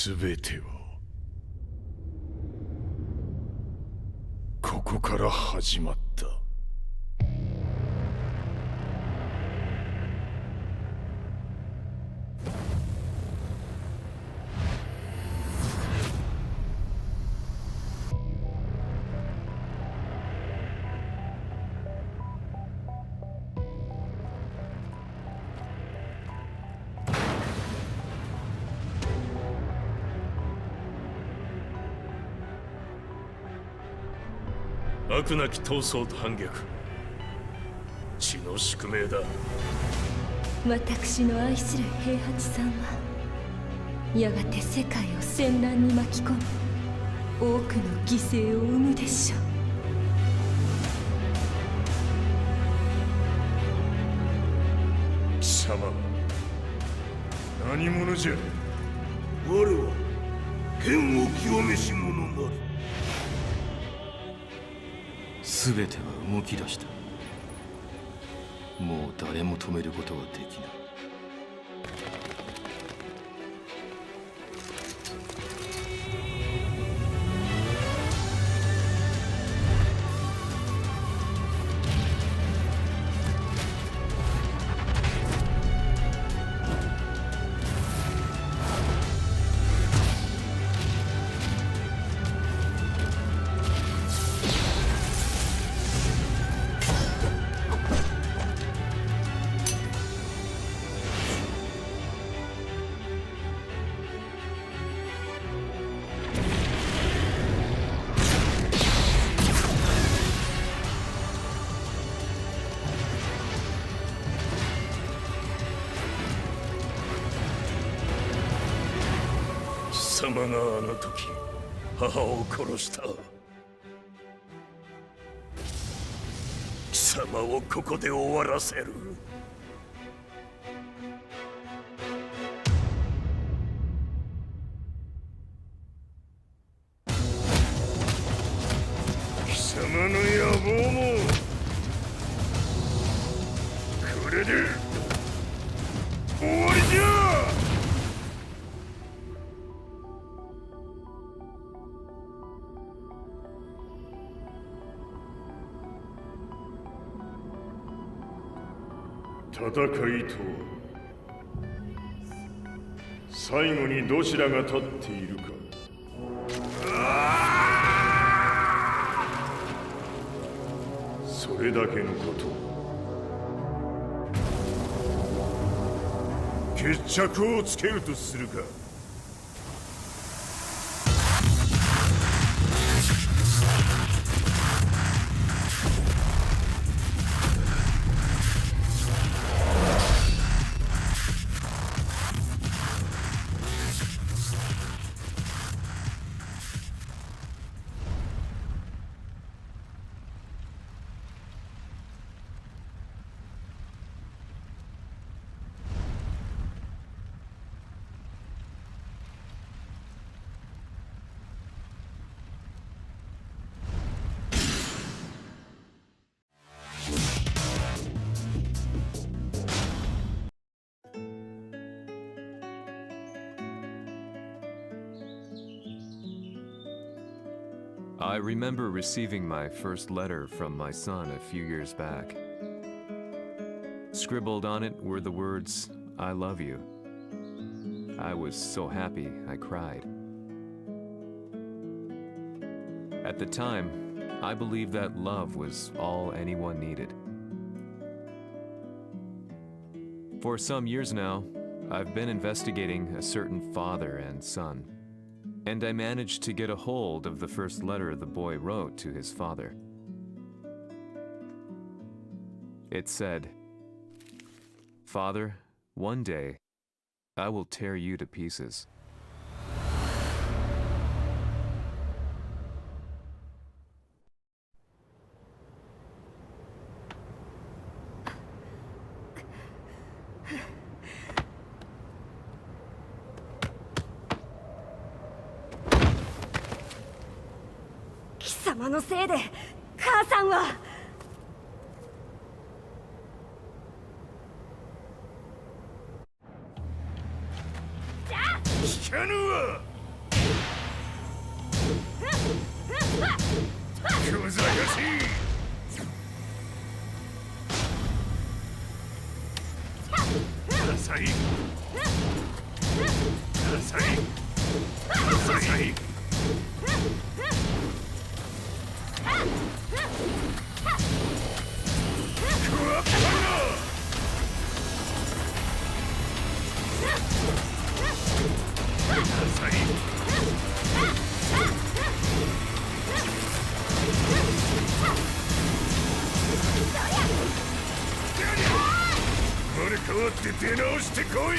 全てはここから始まった。悪なき闘争と反逆、血の宿命だ。私の愛する平八さんはやがて世界を戦乱に巻き込み多くの犠牲を生むでしょう。貴様何者じゃ。我は剣を清めし者なり。全ては動き出した。もう誰も止めることはできない。貴様があの時母を殺した。貴様をここで終わらせる。貴様の野望もこれで終わりじゃ。戦いとは最後にどちらが立っているか。それだけのこと。決着をつけるとするか。I remember receiving my first letter from my son a few years back. Scribbled on it were the words, "I love you." I was so happy I cried. At the time, I believed that love was all anyone needed. For some years now, I've been investigating a certain father and son. And I managed to get a hold of the first letter the boy wrote to his father. It said, "Father, one day, I will tear you to pieces."貴様のせいで母さんは。聞かぬわ。小賢しい。浅い。浅い。浅い。クワッパが。浅い。生まれ変わって出直してこい。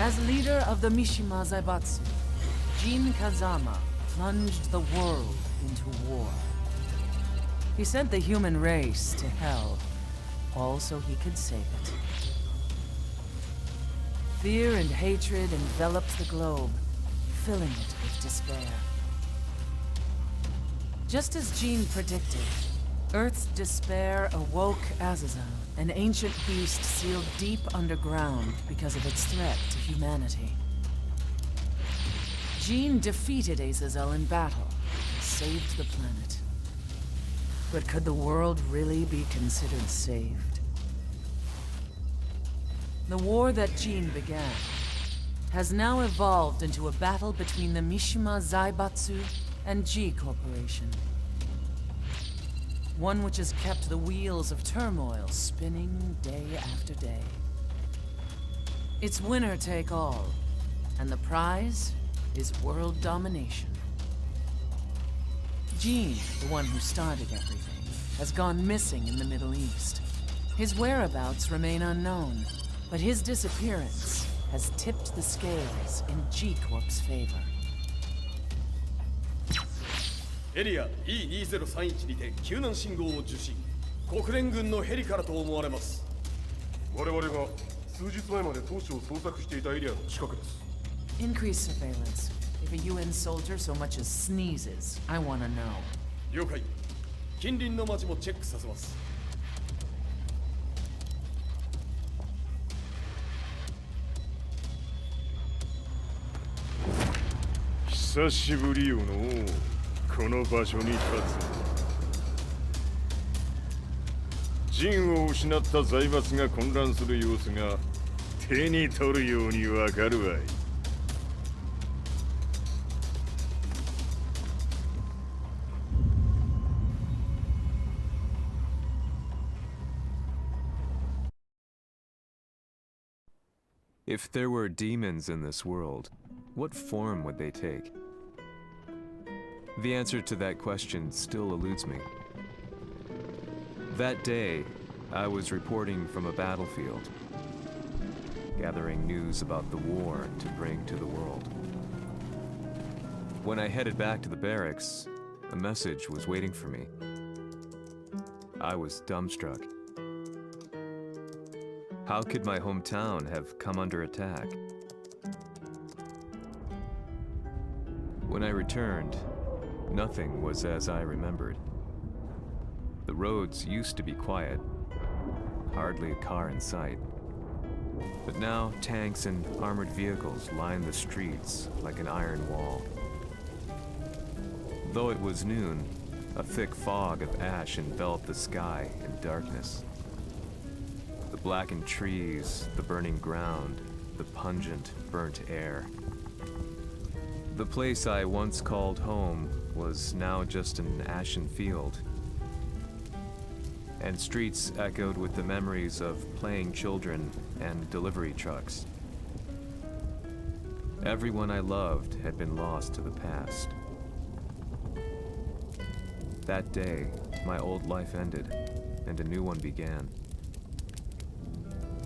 As leader of the Mishima Zaibatsu, Jin Kazama plunged the world into war. He sent the human race to hell, all so he could save it. Fear and hatred enveloped the globe, filling it with despair. Just as Jin predicted, Earth's despair awoke Azazel, an ancient beast sealed deep underground because of its threat to humanity. Jin defeated Azazel in battle and saved the planet. But could the world really be considered saved? The war that Jin began has now evolved into a battle between the Mishima Zaibatsu and G Corporation. One which has kept the wheels of turmoil spinning day after day. It's winner take all, and the prize is world domination. Jin, the one who started everything, has gone missing in the Middle East. His whereabouts remain unknown, but his disappearance has tipped the scales in G Corp's favor. エリア E2031 にて救難信号を受信。国連軍のヘリからと思われます。我々が数日前まで当初を捜索していたエリアの近くです。Increase surveillance. If a UN soldier so much as sneezes, I want to know. 了解。近隣の町もチェックさせます。久しぶりよのこの場所に立つ。陣を失った財閥が混乱する様子が手に取るようにわかるわい。If there were demons in this world, what form would they take? The answer to that question still eludes me. That day, I was reporting from a battlefield, gathering news about the war to bring to the world. When I headed back to the barracks, a message was waiting for me. I was dumbstruck. How could my hometown have come under attack? When I returned, nothing was as I remembered. The roads used to be quiet, hardly a car in sight. But now tanks and armored vehicles line the streets like an iron wall. Though it was noon, a thick fog of ash enveloped the sky in darkness. The blackened trees, the burning ground, the pungent, burnt air. The place I once called home was now just an ashen field, and streets echoed with the memories of playing children and delivery trucks. Everyone I loved had been lost to the past. That day, my old life ended, and a new one began.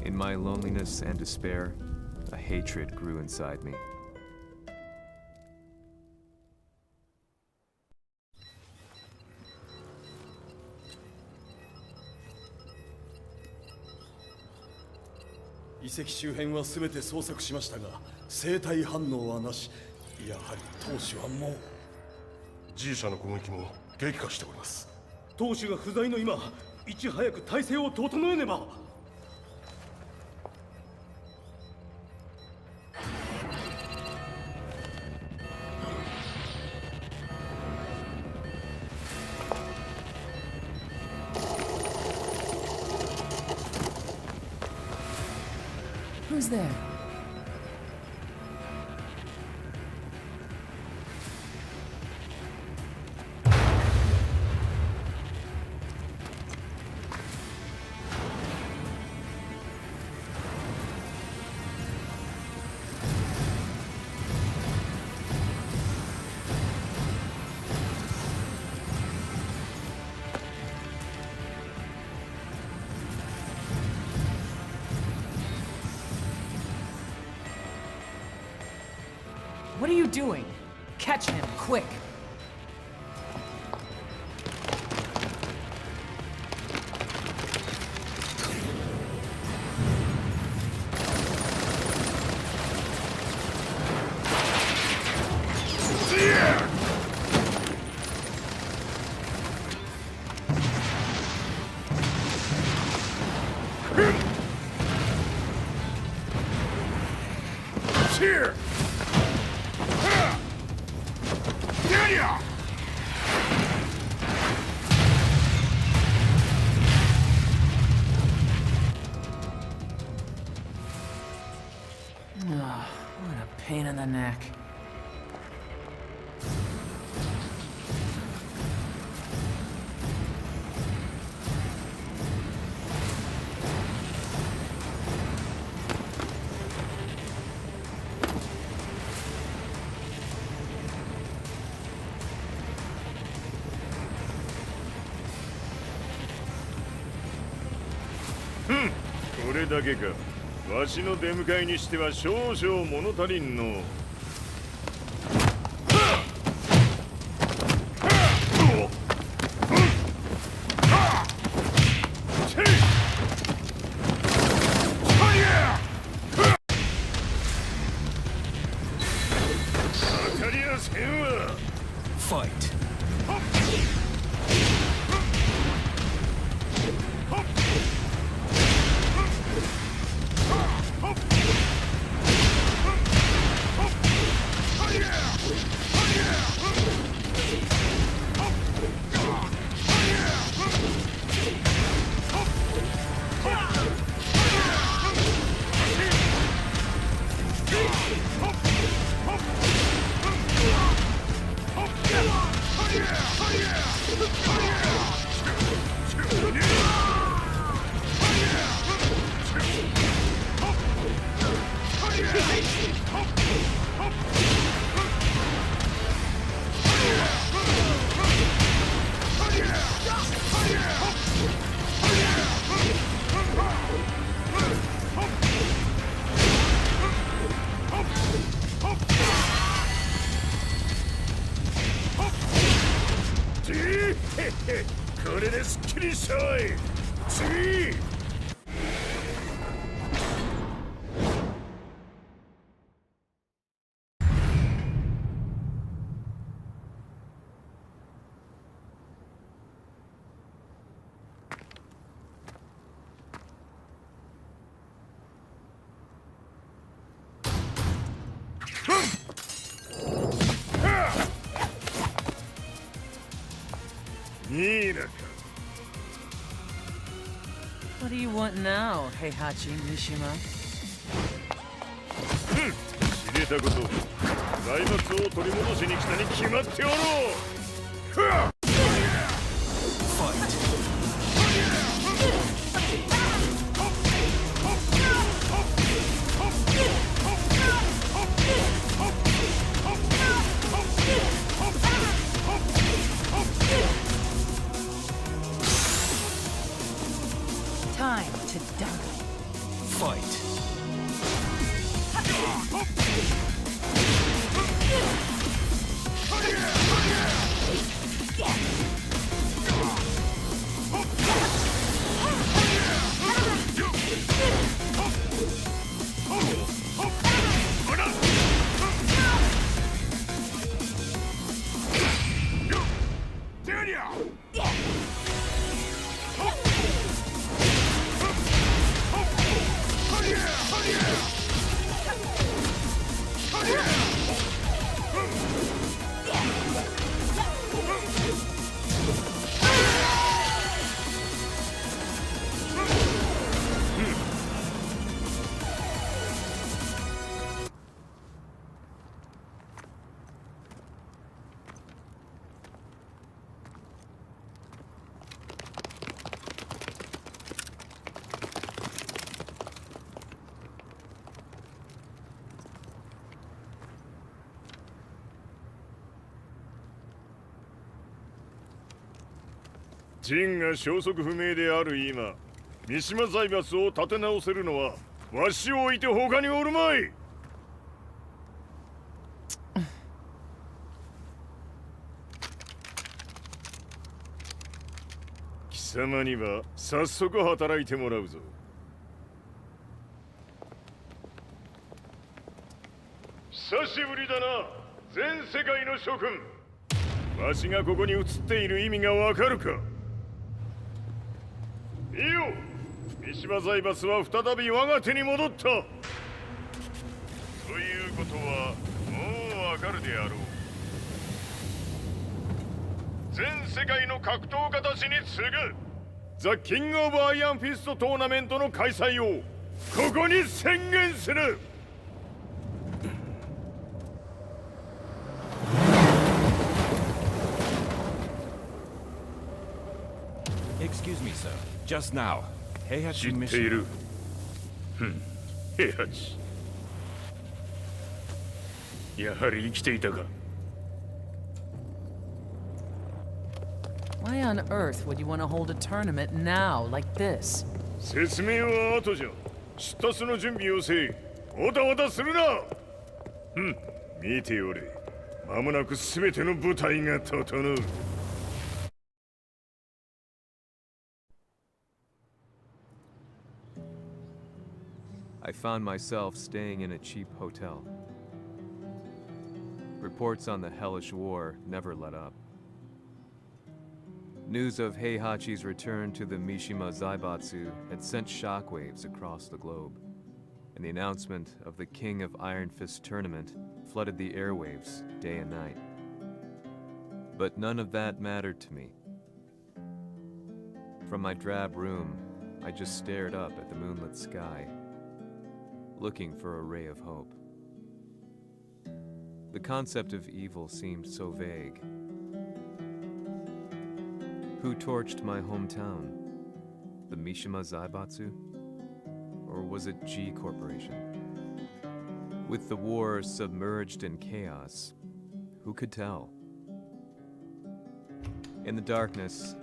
In my loneliness and despair, a hatred grew inside me.遺跡周辺は全て捜索しましたが生体反応はなし。やはり当主はもう G 社の攻撃も激化しております。当主が不在の今いち早く体制を整えねば。Who's there? What are you doing? Catch him, quick! Here! Oh, what a pain in the neck. Hmm. これだけか。わしの出迎えにしては少々物足りんの。当たりやせんわ。Fight. What do you want now, Heihachi Mishima? 知れたこと財閥を取り戻しに来たに決まっておろう。ふっ Time to die. Fight!ジンが消息不明である今、三島財閥を立て直せるのはわしを置いて他におるまい。貴様には早速働いてもらうぞ。久しぶりだな、全世界の諸君。わしがここに映っている意味がわかるか。いいよ、三島財閥は再び我が手に戻った。ということはもうわかるであろう。全世界の格闘家たちに次ぐザ・キング・オブ・アイアンフィストトーナメントの開催をここに宣言する。Excuse me, sir. Just now, Heihachi 知ってい Mishima. る。平八。やはり生きていたか。Why on earth would you want to hold a tournament now, like this? 説明は後じゃ。出立の準備をせい。おたおたするな。見ておれ。間もなく全ての部隊が整う。I found myself staying in a cheap hotel. Reports on the hellish war never let up. News of Heihachi's return to the Mishima Zaibatsu had sent shockwaves across the globe, and the announcement of the King of Iron Fist tournament flooded the airwaves day and night. But none of that mattered to me. From my drab room, I just stared up at the moonlit sky, looking for a ray of hope. The concept of evil seemed so vague. Who torched my hometown? The Mishima Zaibatsu? Or was it G Corporation? With the war submerged in chaos, who could tell? In the darkness,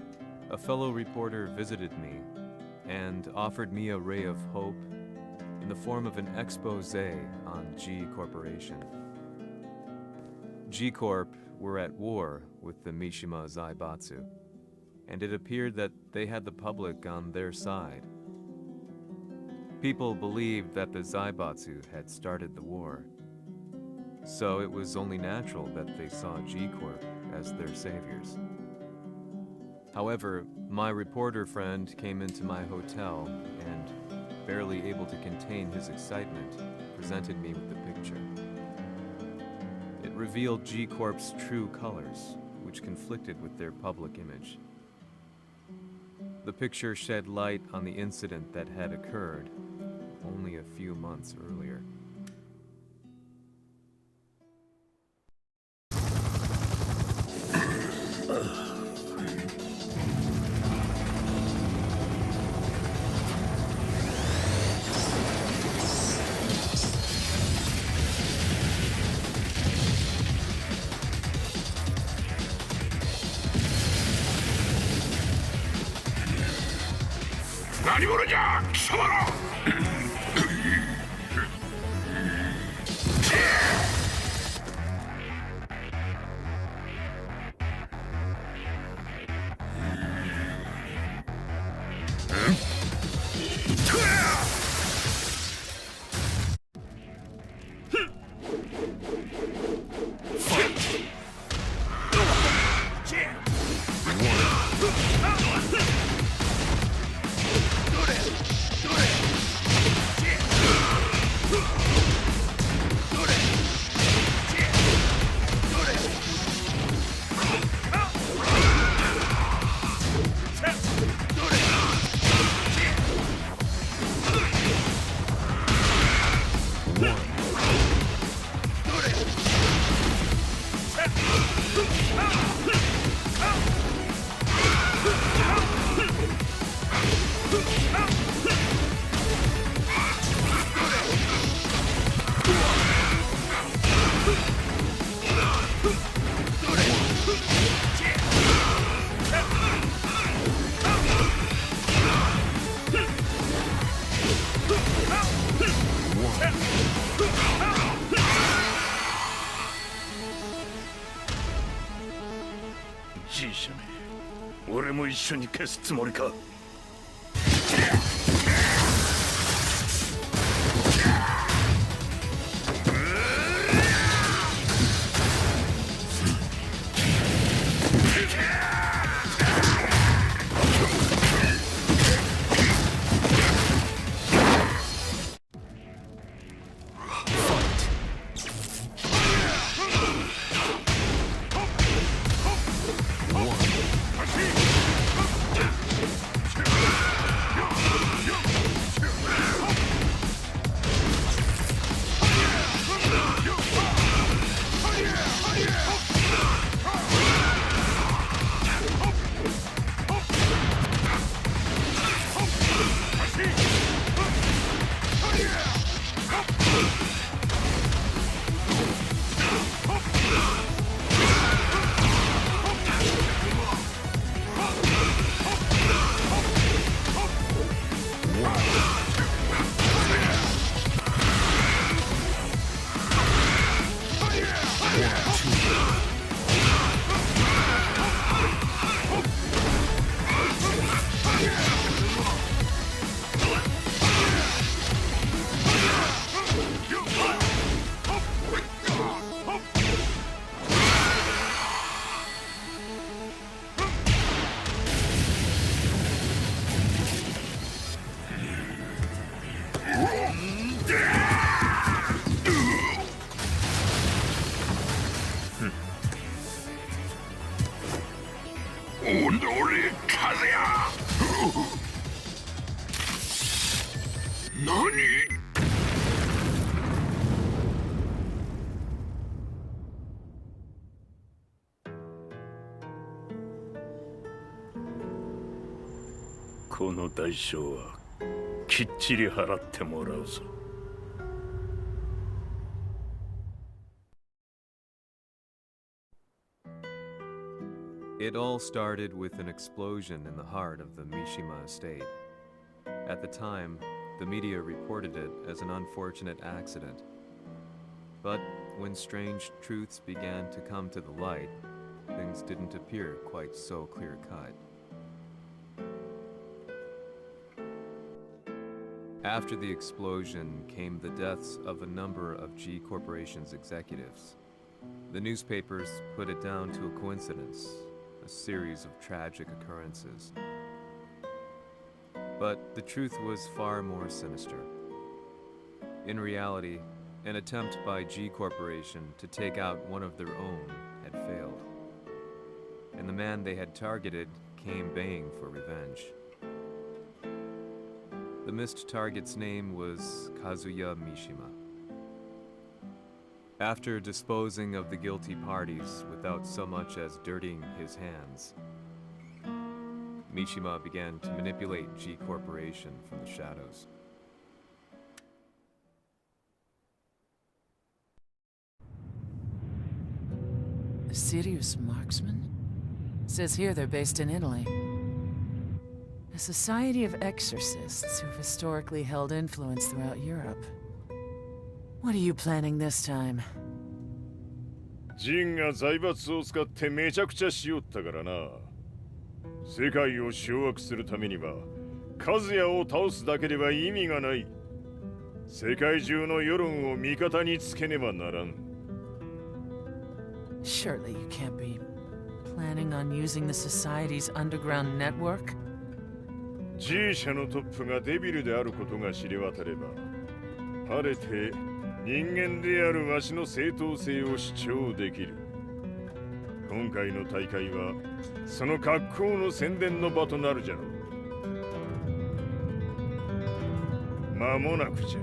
a fellow reporter visited me and offered me a ray of hope in the form of an expose on G Corporation. G Corp were at war with the Mishima Zaibatsu, and it appeared that they had the public on their side. People believed that the Zaibatsu had started the war, so it was only natural that they saw G Corp as their saviors. However, my reporter friend came into my hotel and, barely able to contain his excitement, presented me with the picture. It revealed G Corp's true colors, which conflicted with their public image. The picture shed light on the incident that had occurred only a few months earlier. G 社め、俺も一緒に消すつもりか。この代償はきっちり払ってもらうぞ。It all started with an explosion in the heart of the Mishima estate. At the time, the media reported it as an unfortunate accident. But when strange truths began to come to the light, things didn't appear quite so clear-cut. After the explosion came the deaths of a number of G Corporation's executives. The newspapers put it down to a coincidence, a series of tragic occurrences. But the truth was far more sinister. In reality, an attempt by G Corporation to take out one of their own had failed. And the man they had targeted came baying for revenge. The missed target's name was Kazuya Mishima. After disposing of the guilty parties without so much as dirtying his hands, Mishima began to manipulate G Corporation from the shadows. A serious marksman? Says here they're based in Italy. A society of exorcists who've historically held influence throughout Europe. What are you planning this time? ジンが財閥を使ってめちゃくちゃしよったからな。世界を掌握するためにはカズヤを倒すだけでは意味がない。世界中の世論を味方につけねばならん。Surely you can't be planning on using the society's underground network? G 社のトップがデビルであることが知れ渡れば、晴れて人間であるわしの正当性を主張できる。今回の大会はその格好の宣伝の場となるじゃろう。間もなくじゃ。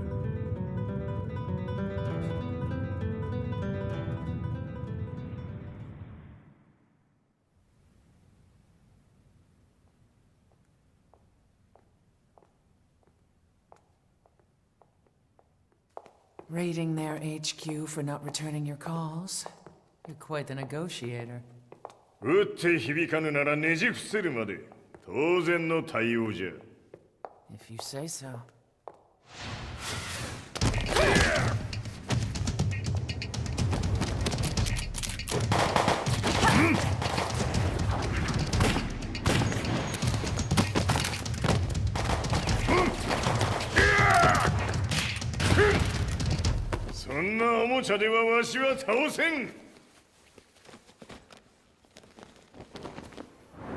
Raiding their HQ for not returning your calls? You're quite the negotiator. 撃って響かぬならねじ伏せるまで当然の対応じゃ。If you say so. そんなおもちゃではわしは倒せん。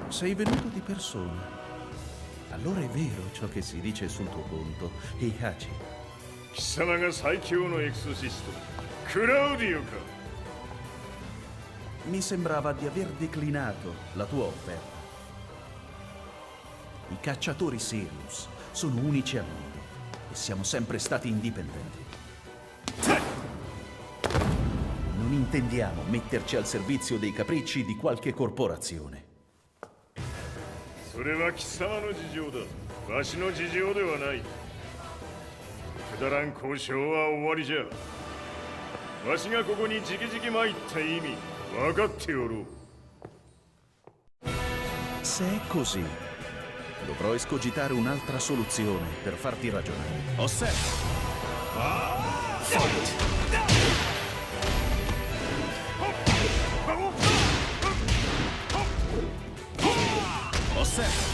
Sei venuto di persona. Allora è vero ciò che si dice sul tuo conto, Heihachi. 貴様が最強のエクソシスト、クラウディオか。Mi sembrava di aver declinato la tua offerta. I cacciatori Sirius sono unici al mondo e siamo sempre stati indipendenti. Non intendiamo metterci al servizio dei capricci di qualche corporazione. それは貴様の事情だ。わしの事情ではない。くだらん交渉は終わりじゃ。わしがここに直々参った意味、分かっておろう。Se è così, dovrò escogitare un'altra soluzione per farti ragionare. Osserva! Osserva!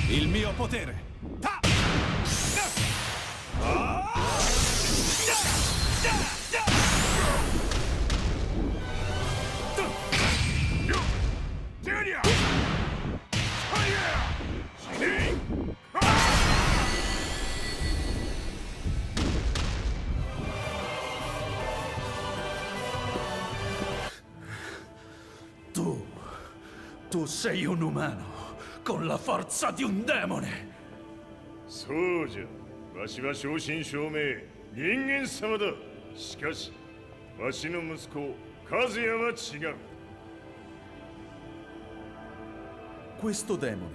Il mio potere! Tu sei un umano con la forza di un demone. そうじゃ。わしは正真正銘人間様だ。しかしわしの息子和也は違う。Questo demone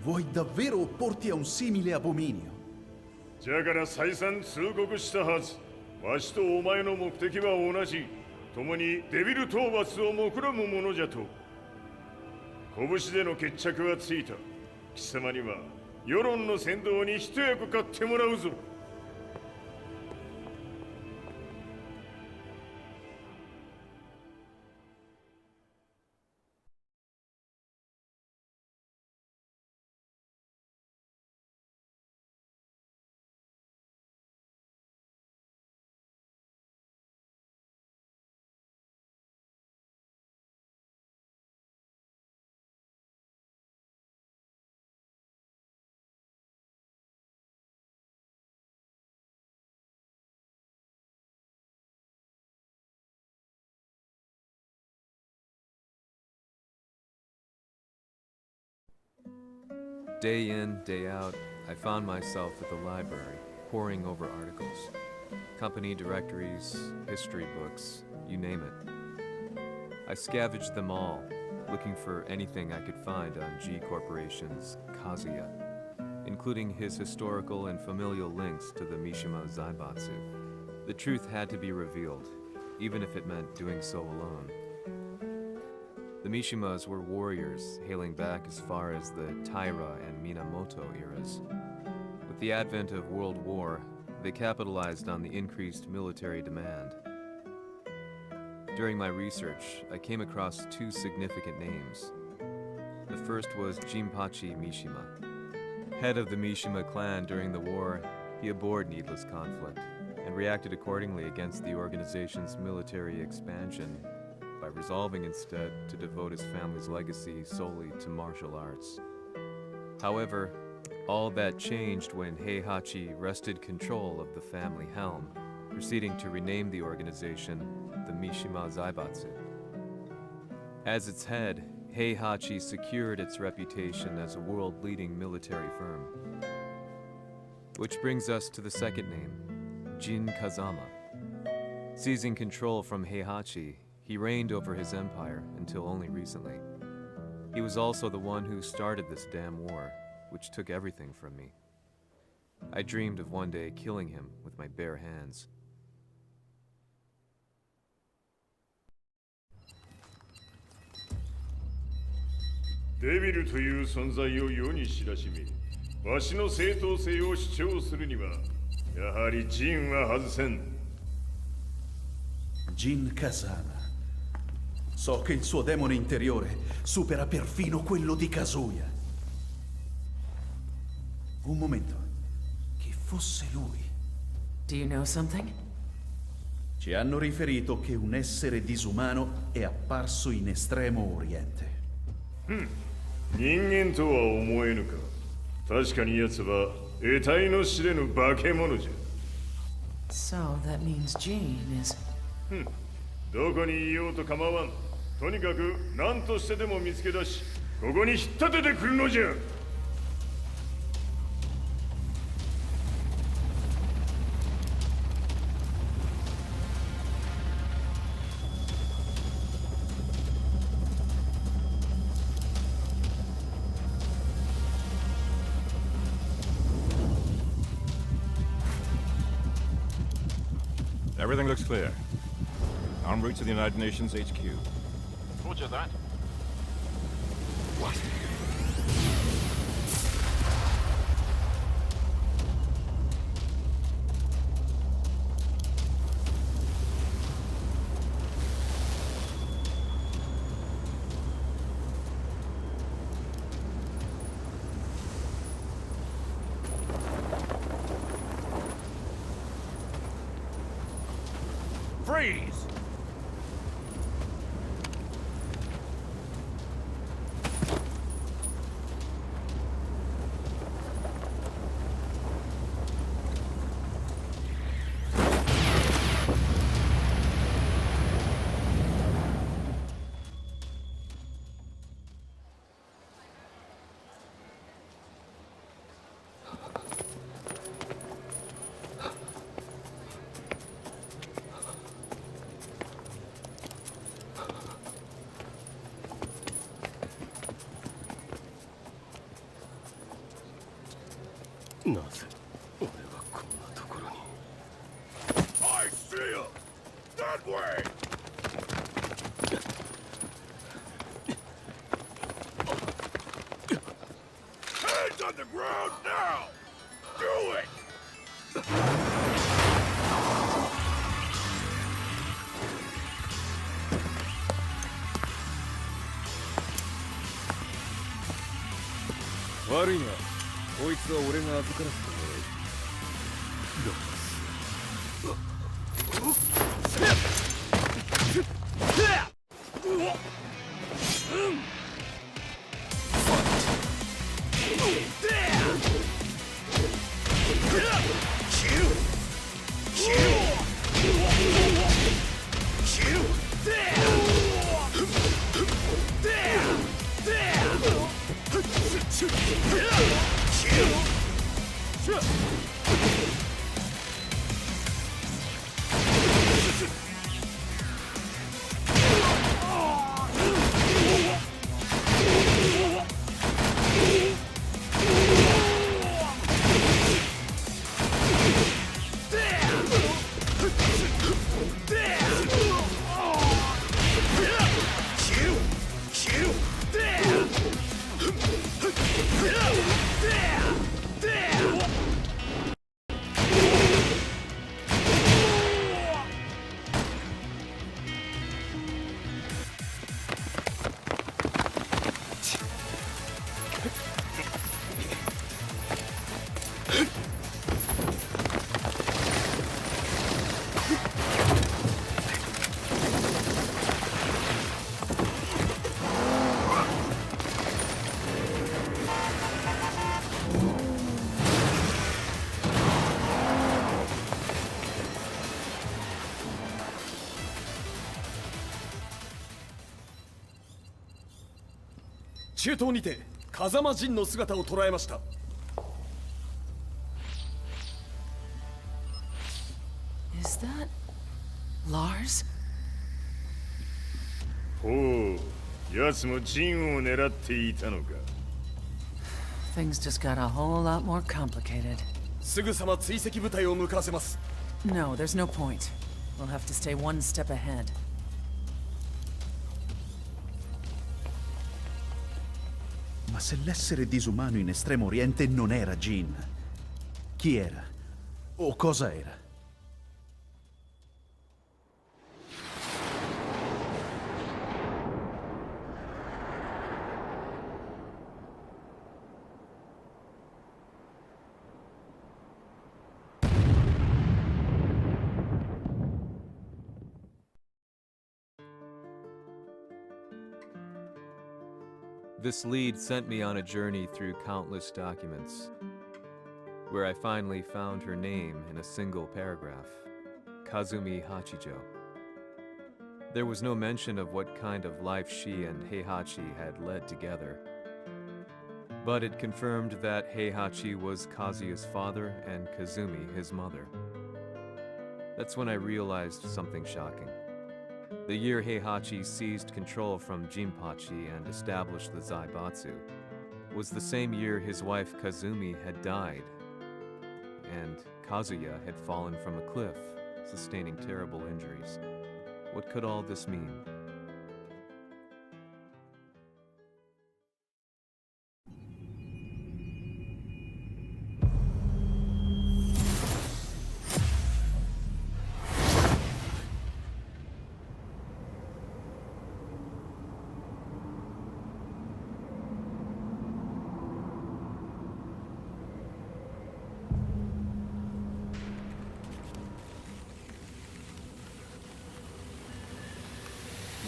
vuoi davvero opporti a un simile abominio? じゃから再三通告したはず。わしとお前の目的は同じ。共にデビル討伐を目論むものじゃと。拳での決着はついた。貴様には世論の先導に一役買ってもらうぞ。Day in, day out, I found myself at the library, poring over articles. Company directories, history books, you name it. I scavenged them all, looking for anything I could find on G Corporation's Kazuya, including his historical and familial links to the Mishima Zaibatsu. The truth had to be revealed, even if it meant doing so alone. The Mishimas were warriors hailing back as far as the Taira and Minamoto eras. With the advent of World War, they capitalized on the increased military demand. During my research, I came across two significant names. The first was Jinpachi Mishima. Head of the Mishima clan during the war, he abhorred needless conflict and reacted accordingly against the organization's military expansion by resolving instead to devote his family's legacy solely to martial arts. However, all that changed when Heihachi wrested control of the family helm, proceeding to rename the organization the Mishima Zaibatsu. As its head, Heihachi secured its reputation as a world-leading military firm. Which brings us to the second name, Jin Kazama. Seizing control from Heihachi, he reigned over his empire until only recently. He was also the one who started this damn war, which took everything from me. I dreamed of one day killing him with my bare hands. デビルという存在を世に知らしめ、わしの正当性を主張するには、やはりジンは外せん。Jin Kazama. So che il suo demone interiore supera perfino quello di Kazuya. Un momento. Chi fosse lui? Do you know something? Ci hanno riferito che un essere disumano è apparso in Estremo Oriente. 人間とは思えぬか。確かに奴は得体の知れぬ化け物じゃ。So that means Jean is... どこにいようと構わん。とにかく何としてでも見つけ出し、ここに引っ立ててくるのじゃ。Everything looks clear. En route to the United Nations HQ. Roger that. What? Freeze! I see him! That way! ground now! Do it!悪いが、こいつは俺が預からせてもらう。中東にて風間陣の姿を捉えました。Is that Lars? ほう、奴もジンを狙っていたのか。Things just got a whole lot more complicated. すぐさま追跡部隊を向かわせます。No, there's no point. We'll have to stay one step ahead. Ma se l'essere disumano in Estremo Oriente non era Jin, chi era? O cosa era? This lead sent me on a journey through countless documents, where I finally found her name in a single paragraph, Kazumi Hachijo. There was no mention of what kind of life she and Heihachi had led together, but it confirmed that Heihachi was Kazuya's father and Kazumi his mother. That's when I realized something shocking. The year Heihachi seized control from Jinpachi and established the Zaibatsu was the same year his wife Kazumi had died, and Kazuya had fallen from a cliff, sustaining terrible injuries. What could all this mean?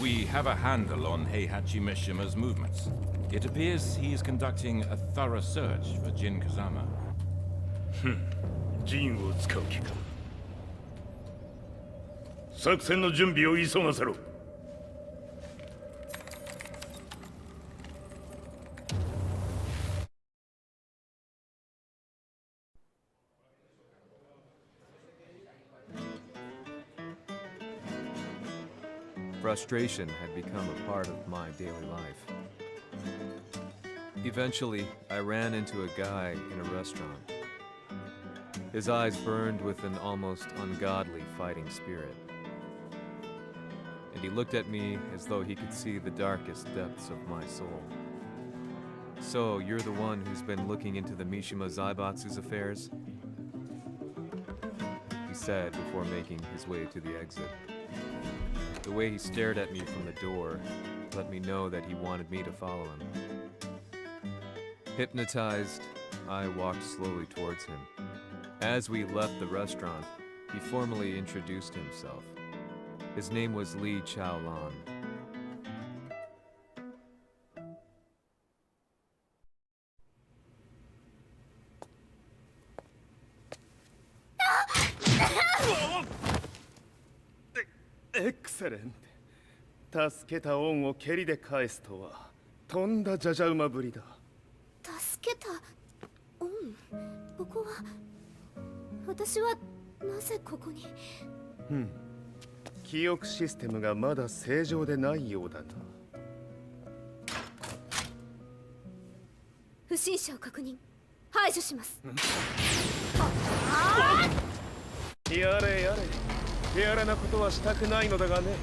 We have a handle on Heihachi Mishima's movements. It appears he is conducting a thorough search for Jin Kazama. ジンを使う気か。作戦の準備を急がせろ。Frustration had become a part of my daily life. Eventually, I ran into a guy in a restaurant. His eyes burned with an almost ungodly fighting spirit. And he looked at me as though he could see the darkest depths of my soul. So, you're the one who's been looking into the Mishima Zaibatsu's affairs? He said before making his way to the exit. The way he stared at me from the door let me know that he wanted me to follow him. Hypnotized, I walked slowly towards him. As we left the restaurant, he formally introduced himself. His name was Li Chaolan. Excellent. 助けた恩を蹴りで返すとはとんだじゃじゃ馬ぶりだ。助けた恩？ここは私はなぜここに？記憶システムがまだ正常でないようだな。不審者を確認。排除します。やれやれ。手荒なことはしたくないのだがね。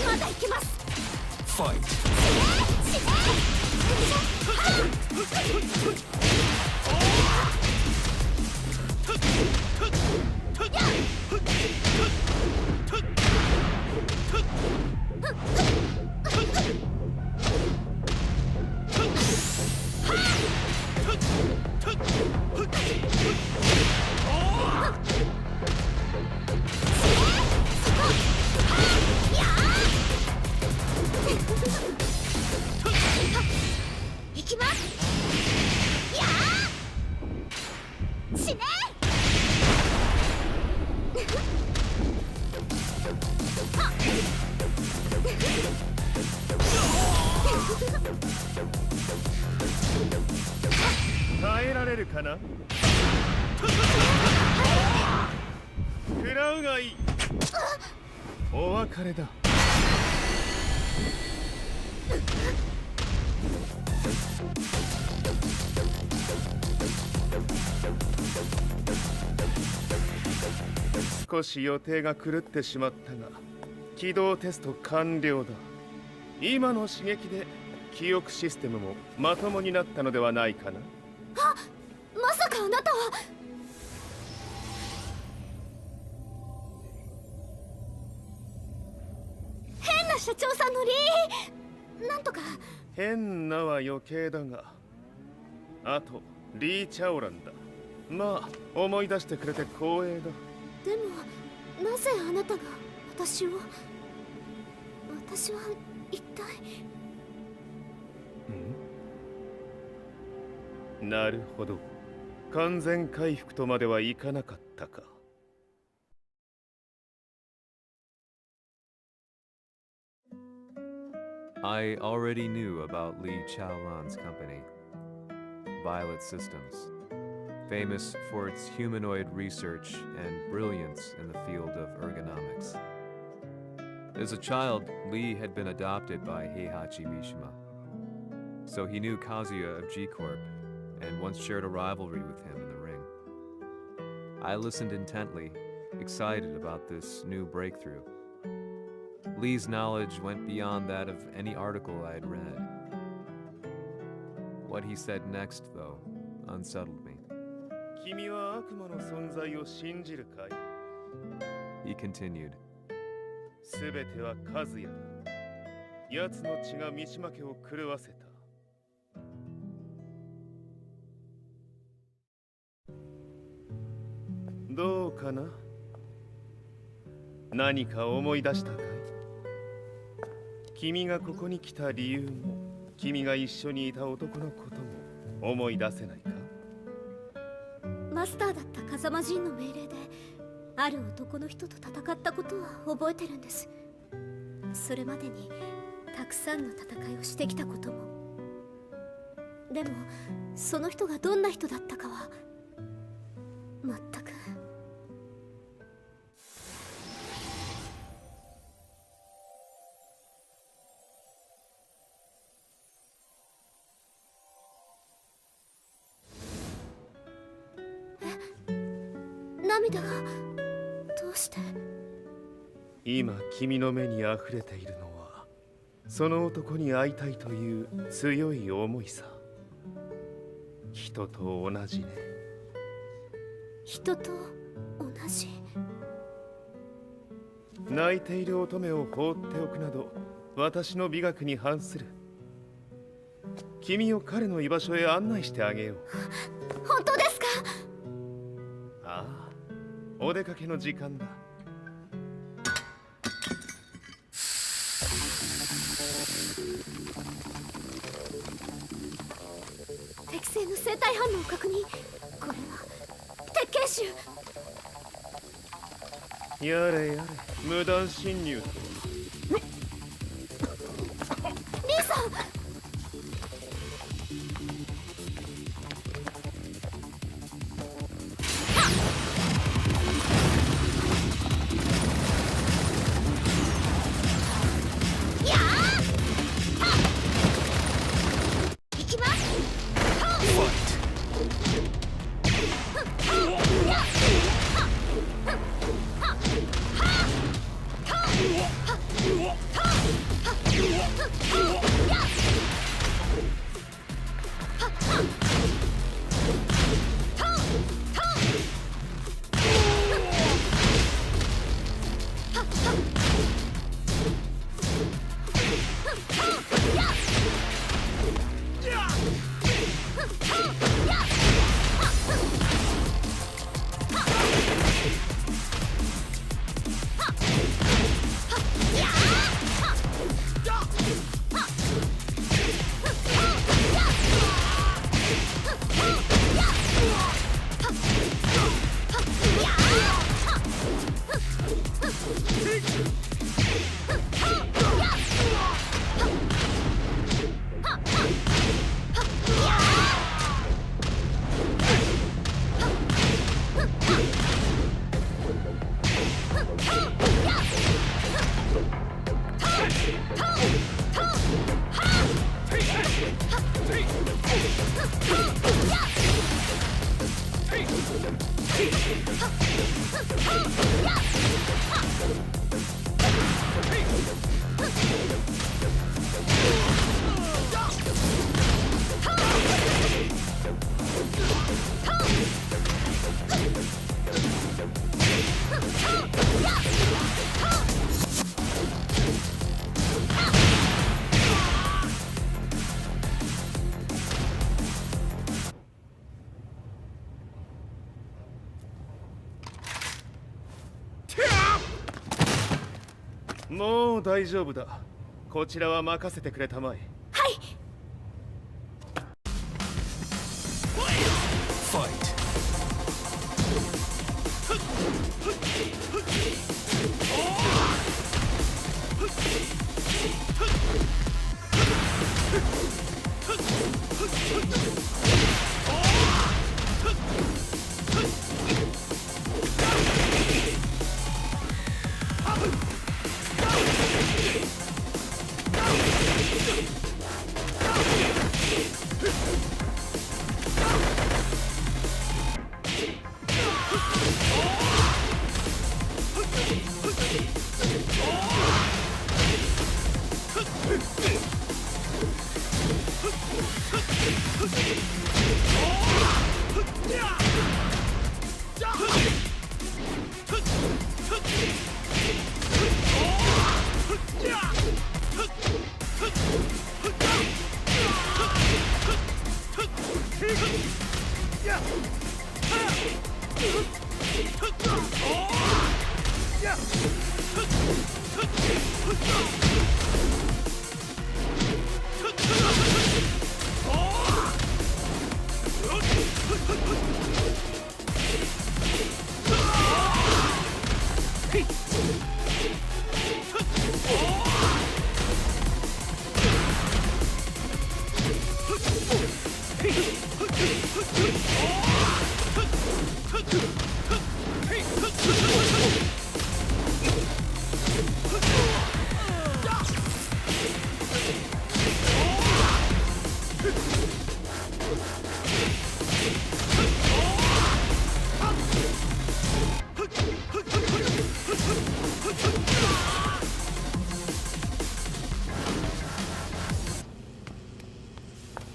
まだ行きます。ファイト。行きます。やあ。死ね。耐えられるかな。食らうがいい。お別れだ。少し予定が狂ってしまったが、起動テスト完了だ。今の刺激で記憶システムもまともになったのではないかな。あ、まさかあなたは。変な社長さんのなんとか。変なは余計だが、あとリー・チャオランだ。まあ思い出してくれて光栄だ。でもなぜあなたが私は一体。なるほど。完全回復とまではいかなかったか。I already knew about Li Chaolan's company, Violet Systems, famous for its humanoid research and brilliance in the field of ergonomics. As a child, Li had been adopted by Heihachi Mishima, so he knew Kazuya of G-Corp and once shared a rivalry with him in the ring. I listened intently, excited about this new breakthrough. Lee's knowledge went beyond that of any article I had read. What he said next, though, unsettled me. 君は悪魔の存在を信じるかい? He continued. すべてはカズヤだ。奴の血が三島家を狂わせた。どうかな？何か思い出したかい？君がここに来た理由も、君が一緒にいた男のことも思い出せないか？マスターだった風間陣の命令である男の人と戦ったことは覚えてるんです。それまでにたくさんの戦いをしてきたことも。でもその人がどんな人だったかは全く。涙がどうして？今君の目に溢れているのはその男に会いたいという強い思いさ。人と同じね。人と同じ。泣いている乙女を放っておくなど私の美学に反する。君を彼の居場所へ案内してあげよう。本当ですか？ああ、お出かけの時間だ。適正の生体反応確認。これは鉄拳臭。やれやれ、無断侵入とは。リーさん。もう大丈夫だ。こちらは任せてくれたまえ。はい。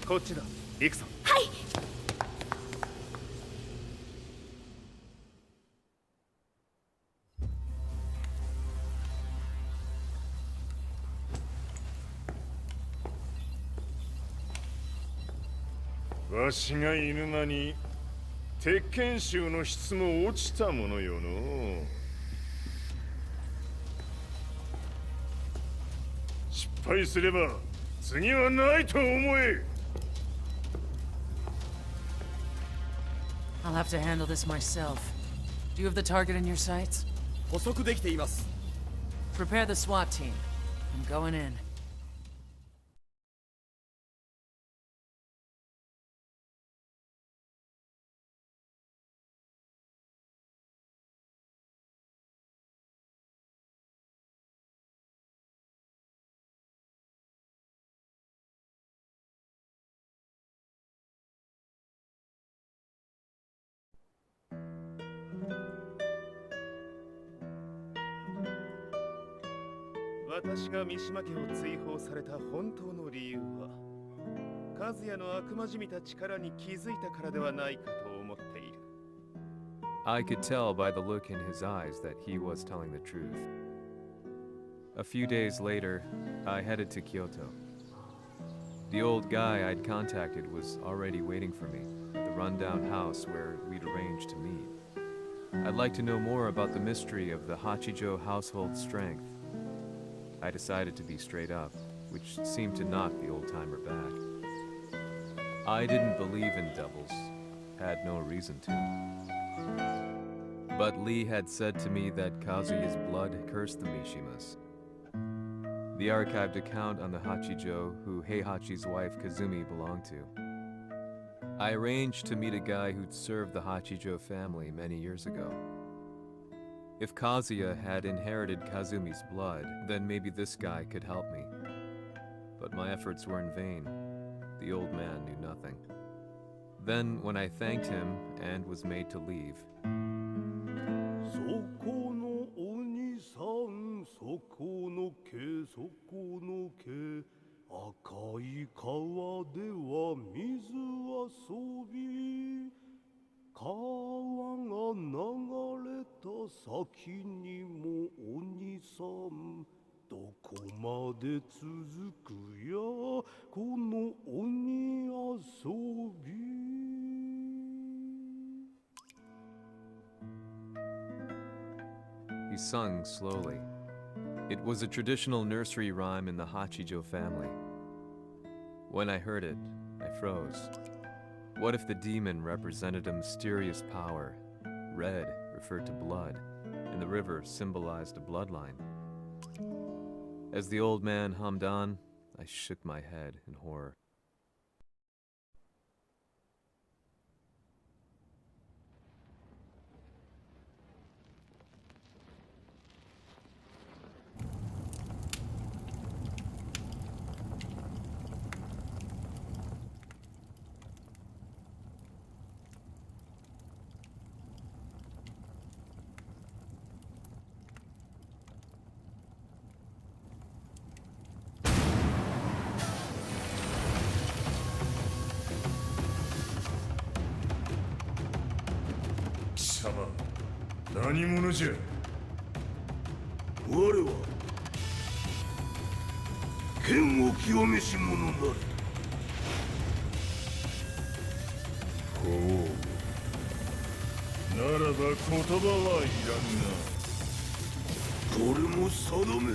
こっちだ。行くぞ。はい。わしがいる間に鉄拳衆の質も落ちたものよの。失敗すれば次はないと思え。I'll have to handle this myself. Do you have the target in your sights? 捕捉できています。 Prepare the SWAT team. I'm going in.「私が三島家を追放された本当の理由は、和也の悪魔じみた力に気づいたからではないかと思っている。 I could tell by the look in his eyes that he was telling the truth. A few days later, I headed to Kyoto. The old guy I'd contacted was already waiting for me at the rundown house where we'd arranged to meet. I'd like to know more about the mystery of the Hachijo household strength. I decided to be straight up, which seemed to knock the old-timer back. I didn't believe in devils, had no reason to. But Lee had said to me that Kazuya's blood cursed the Mishimas. The archived account on the Hachijo who Heihachi's wife Kazumi belonged to. I arranged to meet a guy who'd served the Hachijo family many years ago. If Kazuya had inherited Kazumi's blood, then maybe this guy could help me. But my efforts were in vain. The old man knew nothing. Then, when I thanked him and was made to leave, he sung slowly. It was a traditional nursery rhyme in the Hachijo family. When I heard it, I froze. What if the demon represented a mysterious power? Red referred to blood, and the river symbolized a bloodline. As the old man hummed on, I shook my head in horror. Sama, 何者じゃ。我は剣を清めし者なり。ほう。ならば言葉はいらんな。これも定め。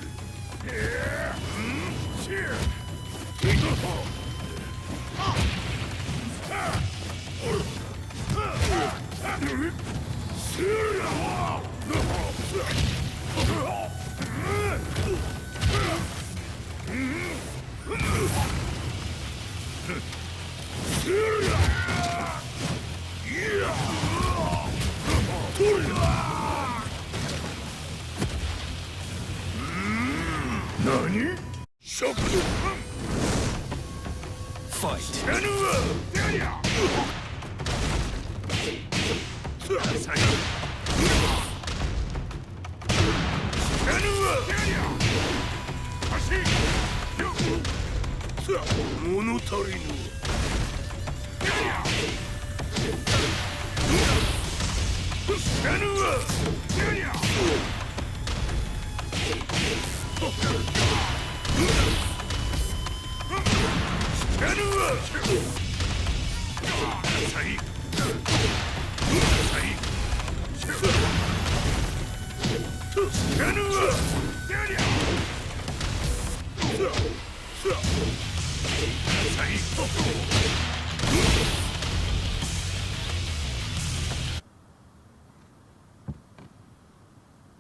物足りぬ。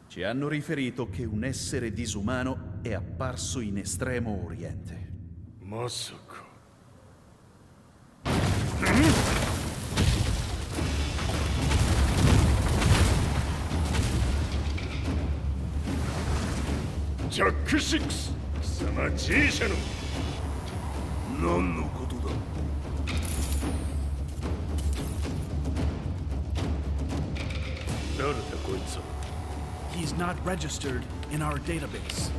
Ci hanno riferito che un essere disumano è apparso in Estremo Oriente. Masaka. Jack 6貴様 G 社の何のことだ。誰だこいつは。 He's not registered in our database.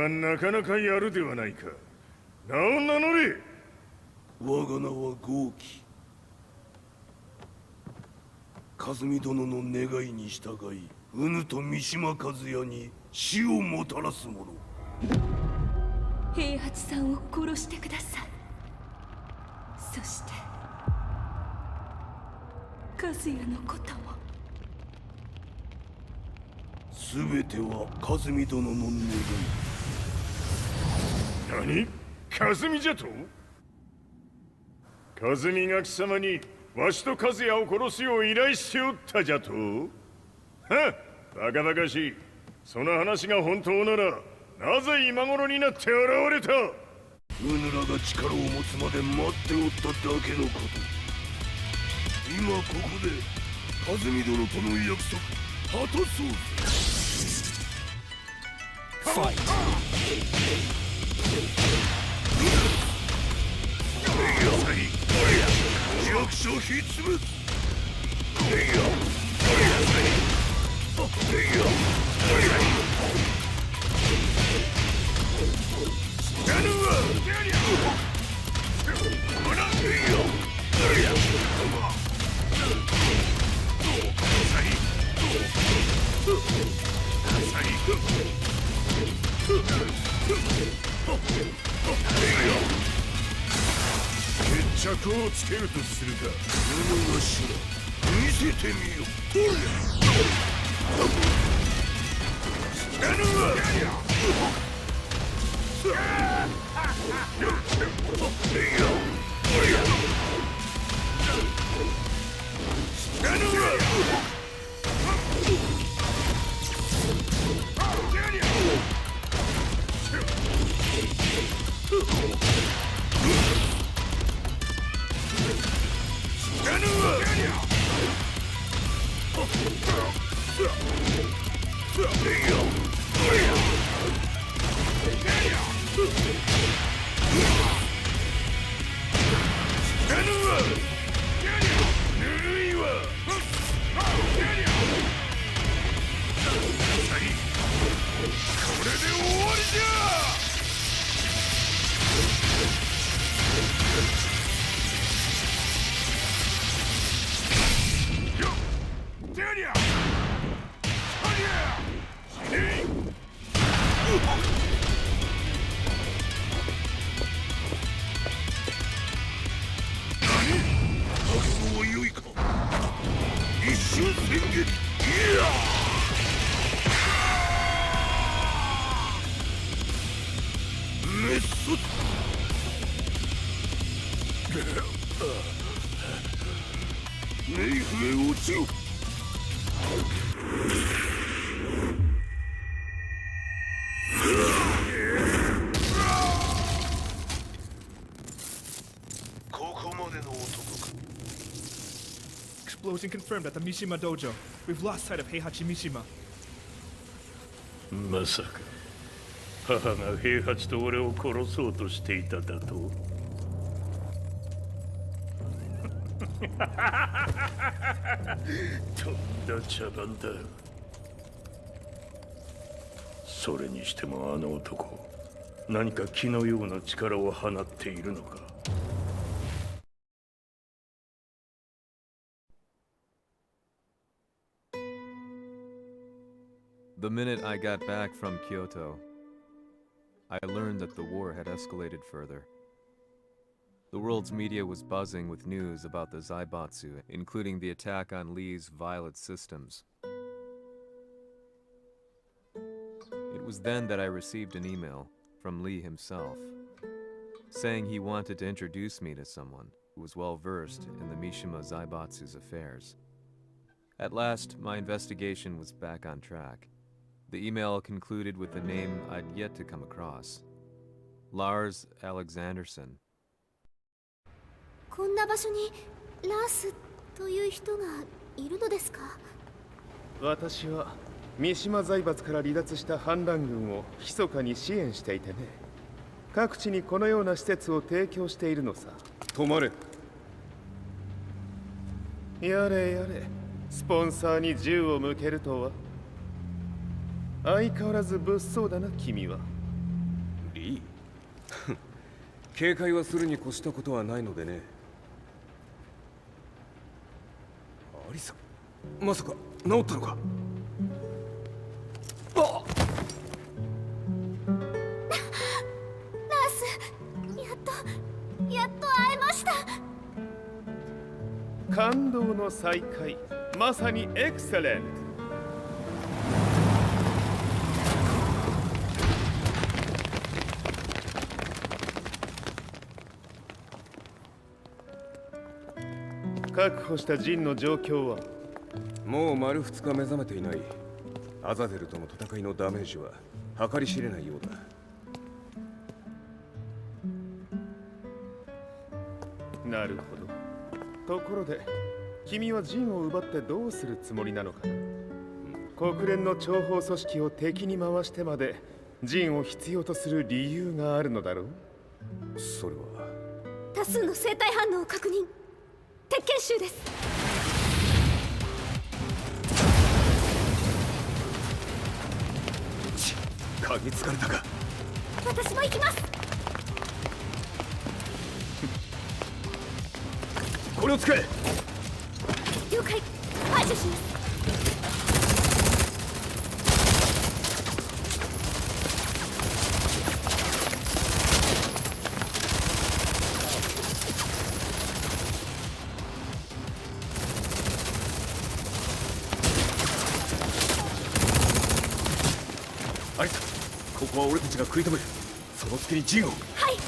なかなかやるではないか。名を名乗れ。我が名は豪輝。和美殿の願いに従い、うぬと三島和也に死をもたらす者。平八さんを殺してください。そして和也のことも。全ては和美殿の願い。何？和美じゃと？和美が貴様にわしと和也を殺すよう依頼しておったじゃと？はっ、バカバカしい。その話が本当ならなぜ今頃になって現れた？うぬらが力を持つまで待っておっただけのこと。今ここで和美殿との約束果たそうぜ。ファイト。弱者ひっつぶす。決着をつけるとするか。物がしら見せてみよ。冥府へ落ちよ。ここまでの男か。 Explosion confirmed at the Mishima dojo. We've lost sight of Heihachi Mishima. まさか母が平八と俺を殺そうとしていただと。とんだ茶番だ。それにしてもあの男、何か気のような力を放っているのか。The minute I got back from Kyoto, I learned that the war had escalated further. The world's media was buzzing with news about the Zaibatsu, including the attack on Lee's Violet systems. It was then that I received an email from Lee himself, saying he wanted to introduce me to someone who was well versed in the Mishima Zaibatsu's affairs. At last, my investigation was back on track. The email concluded with a name I'd yet to come across. Lars Alexanderson. こんな場所にラースという人がいるのですか？私は三島財閥から離脱した反乱軍を密かに支援していてね。各地にこのような施設を提供しているのさ。止まれ。やれやれ、スポンサーに銃を向けるとは。相変わらず物騒だな、君は。リー警戒はするに越したことはないのでね。アリサ、まさか治ったのか？あっ！ナース、やっと会えました。感動の再会、まさにエクセレント。確保したジンの状況は？もう丸2日目覚めていない。アザゼルとの戦いのダメージは計り知れないようだ。なるほど。ところで、君はジンを奪ってどうするつもりなのかな？国連の諜報組織を敵に回してまでジンを必要とする理由があるのだろう？それは多数の生体反応を確認。鉄拳衆です。嗅ぎつかれたか。私も行きます。これを使え。了解。排除します。アリサ、ここは俺たちが食い止める。その隙にジンを。はい。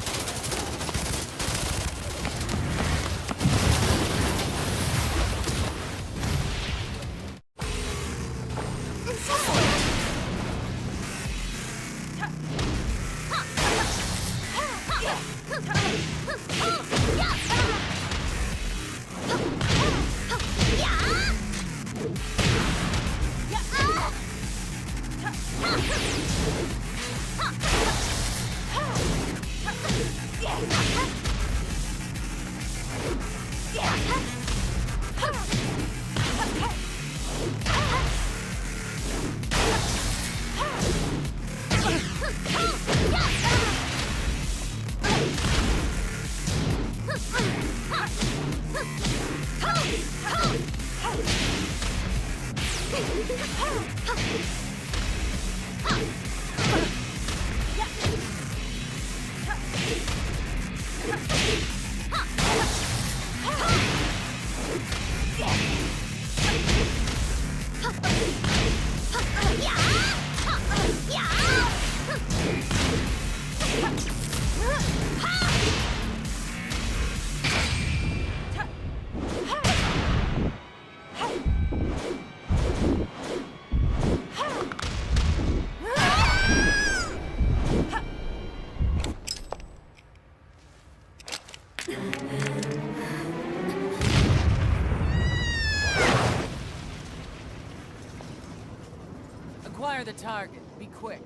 fire the target. Be quick.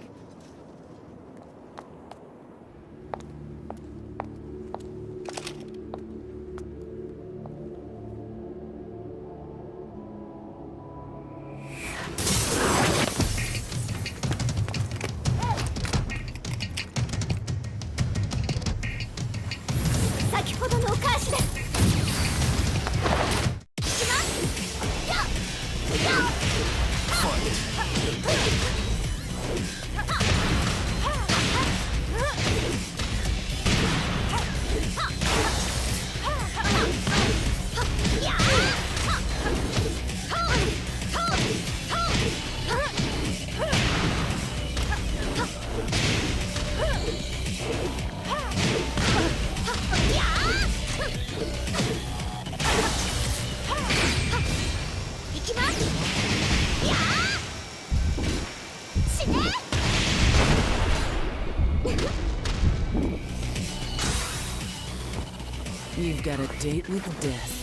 You've got a date with death.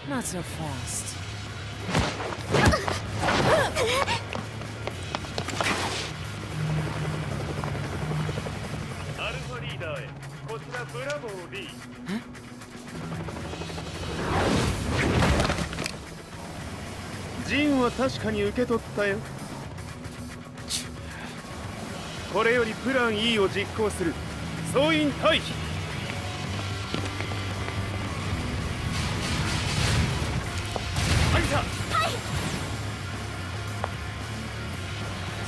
Not so fast. アルファリーダーへこちらブラボー D。 ジンは確かに受け取ったよ。これよりプラン E を実行する。総員退避。はいさ。はい。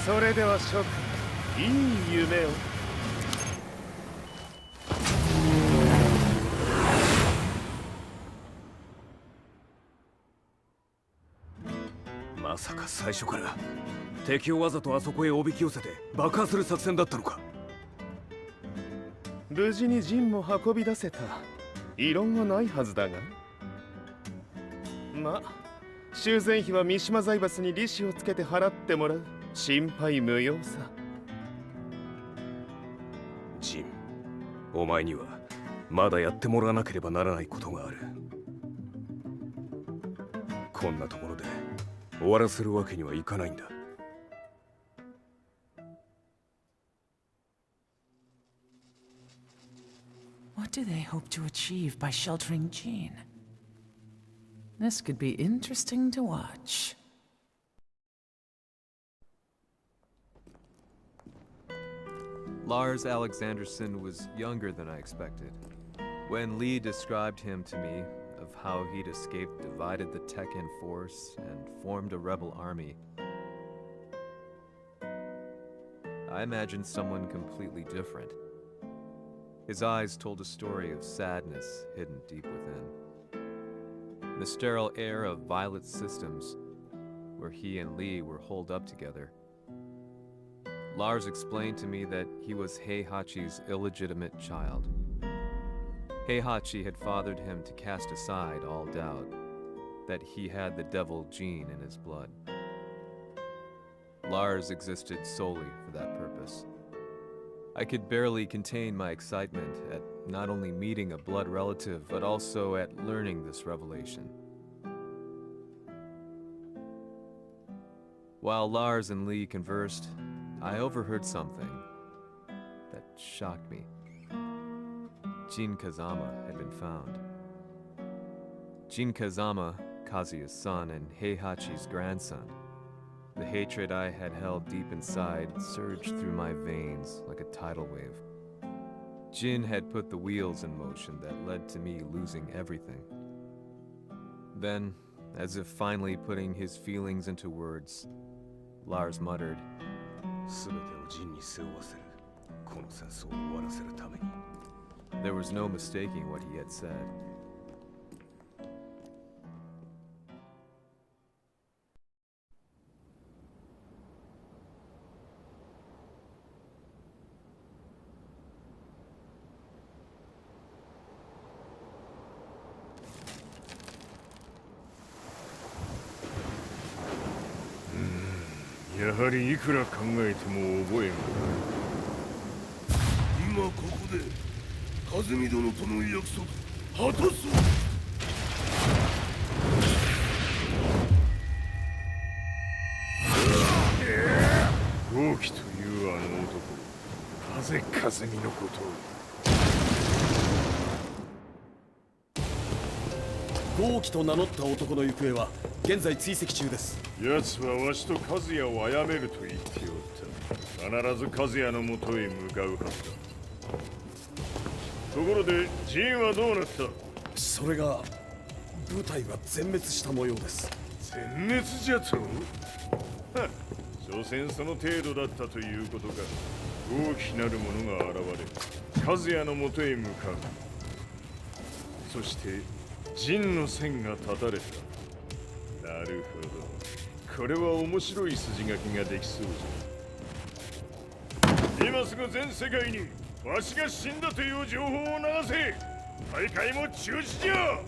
それでは諸君、いい夢を。まさか最初から敵をわざとあそこへおびき寄せて爆破する作戦だったのか。無事にジンも運び出せた。異論はないはずだが。まあ修繕費は三島財閥に利子をつけて払ってもらう。心配無用さ。ジン、お前にはまだやってもらわなければならないことがある。こんなところで終わらせるわけにはいかないんだ。What do they hope to achieve by sheltering Jean? This could be interesting to watch. Lars Alexanderson was younger than I expected. When Lee described him to me, of how he'd escaped, divided the Tekken force, and formed a rebel army, I imagined someone completely different. His eyes told a story of sadness hidden deep within. In the sterile air of Violet Systems, where he and Lee were holed up together, Lars explained to me that he was Heihachi's illegitimate child. Heihachi had fathered him to cast aside all doubt that he had the devil gene in his blood. Lars existed solely for that purpose. I could barely contain my excitement at not only meeting a blood relative, but also at learning this revelation. While Lars and Lee conversed, I overheard something that shocked me. Jin Kazama had been found. Jin Kazama, Kazuya's son and Heihachi's grandson. The hatred I had held deep inside surged through my veins like a tidal wave. Jin had put the wheels in motion that led to me losing everything. Then, as if finally putting his feelings into words, Lars muttered, 全てをジンに背負わせる。この戦争を終わらせるために。There was no mistaking what he had said. Hmm, やはりいくら考えても覚えが今ここで和美殿との約束果たそう。豪気というあの男、なぜ和美のことを。豪気と名乗った男の行方は現在追跡中です。奴はわしと和也を殺めると言っておった。必ず和也のもとへ向かうはずだ。ところでジンはどうなった？それが部隊は全滅した模様です。全滅じゃと？はっ、所詮その程度だったということか。大きなる者が現れ和也のもとへ向かう。そしてジンの線が断たれた。なるほど、これは面白い筋書きができそうじゃ。今すぐ全世界にわしが死んだという情報を流せ。大会も中止じゃ。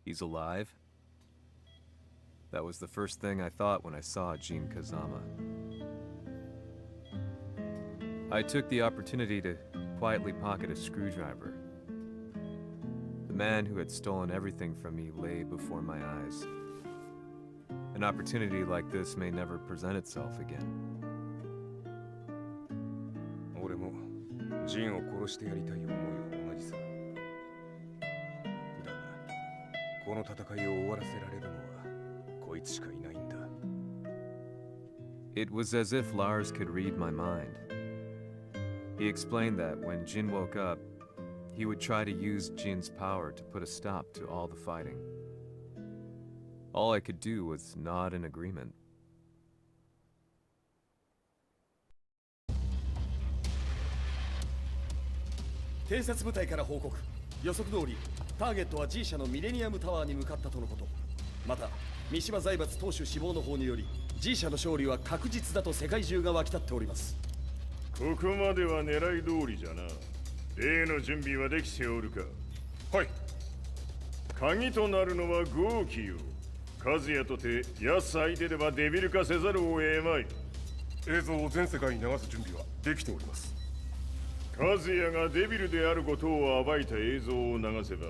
He's alive? That was the first thing I thought when I saw Jin Kazama. I took the opportunity to quietly pocket a screwdriver. The man who had stolen everything from me lay before my eyes. An opportunity like this may never present itself again. 俺もジンを殺してやりたい思いは同じさ。だが、この戦いを終わらせられるのはこいつしかいないんだ。It was as if Lars could read my mind. He explained that when Jin woke up, he would try to use Jin's power to put a stop to all the fighting. All I could do was nod in agreement. 偵察部隊から報告。予測通りターゲットは G 社のミレニアムタワーに向かったとのこと。また三島財閥当主死亡の方により G 社の勝利は確実だと世界中が沸き立っております。ここまでは狙い通りじゃな。例の準備はできておるか？はい。鍵となるのは豪気よ。和也とて奴相手ではデビル化せざるを得まい。映像を全世界に流す準備はできております。和也がデビルであることを暴いた映像を流せば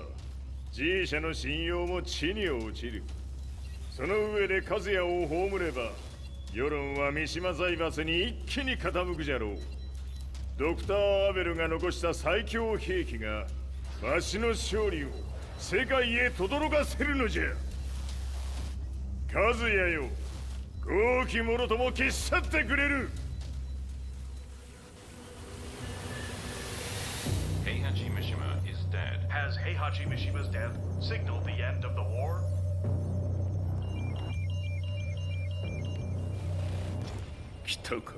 G 社の信用も地に落ちる。その上で和也を葬れば世論は三島財閥に一気に傾くじゃろう。ドクター・アベルが残した最強兵器がわしの勝利を世界へ轟かせるのじゃ。和也よ、豪気者とも消し去ってくれる。Heihachi Mishima is dead. Has Heihachi Mishima's death signaled the end of the war? 来たか。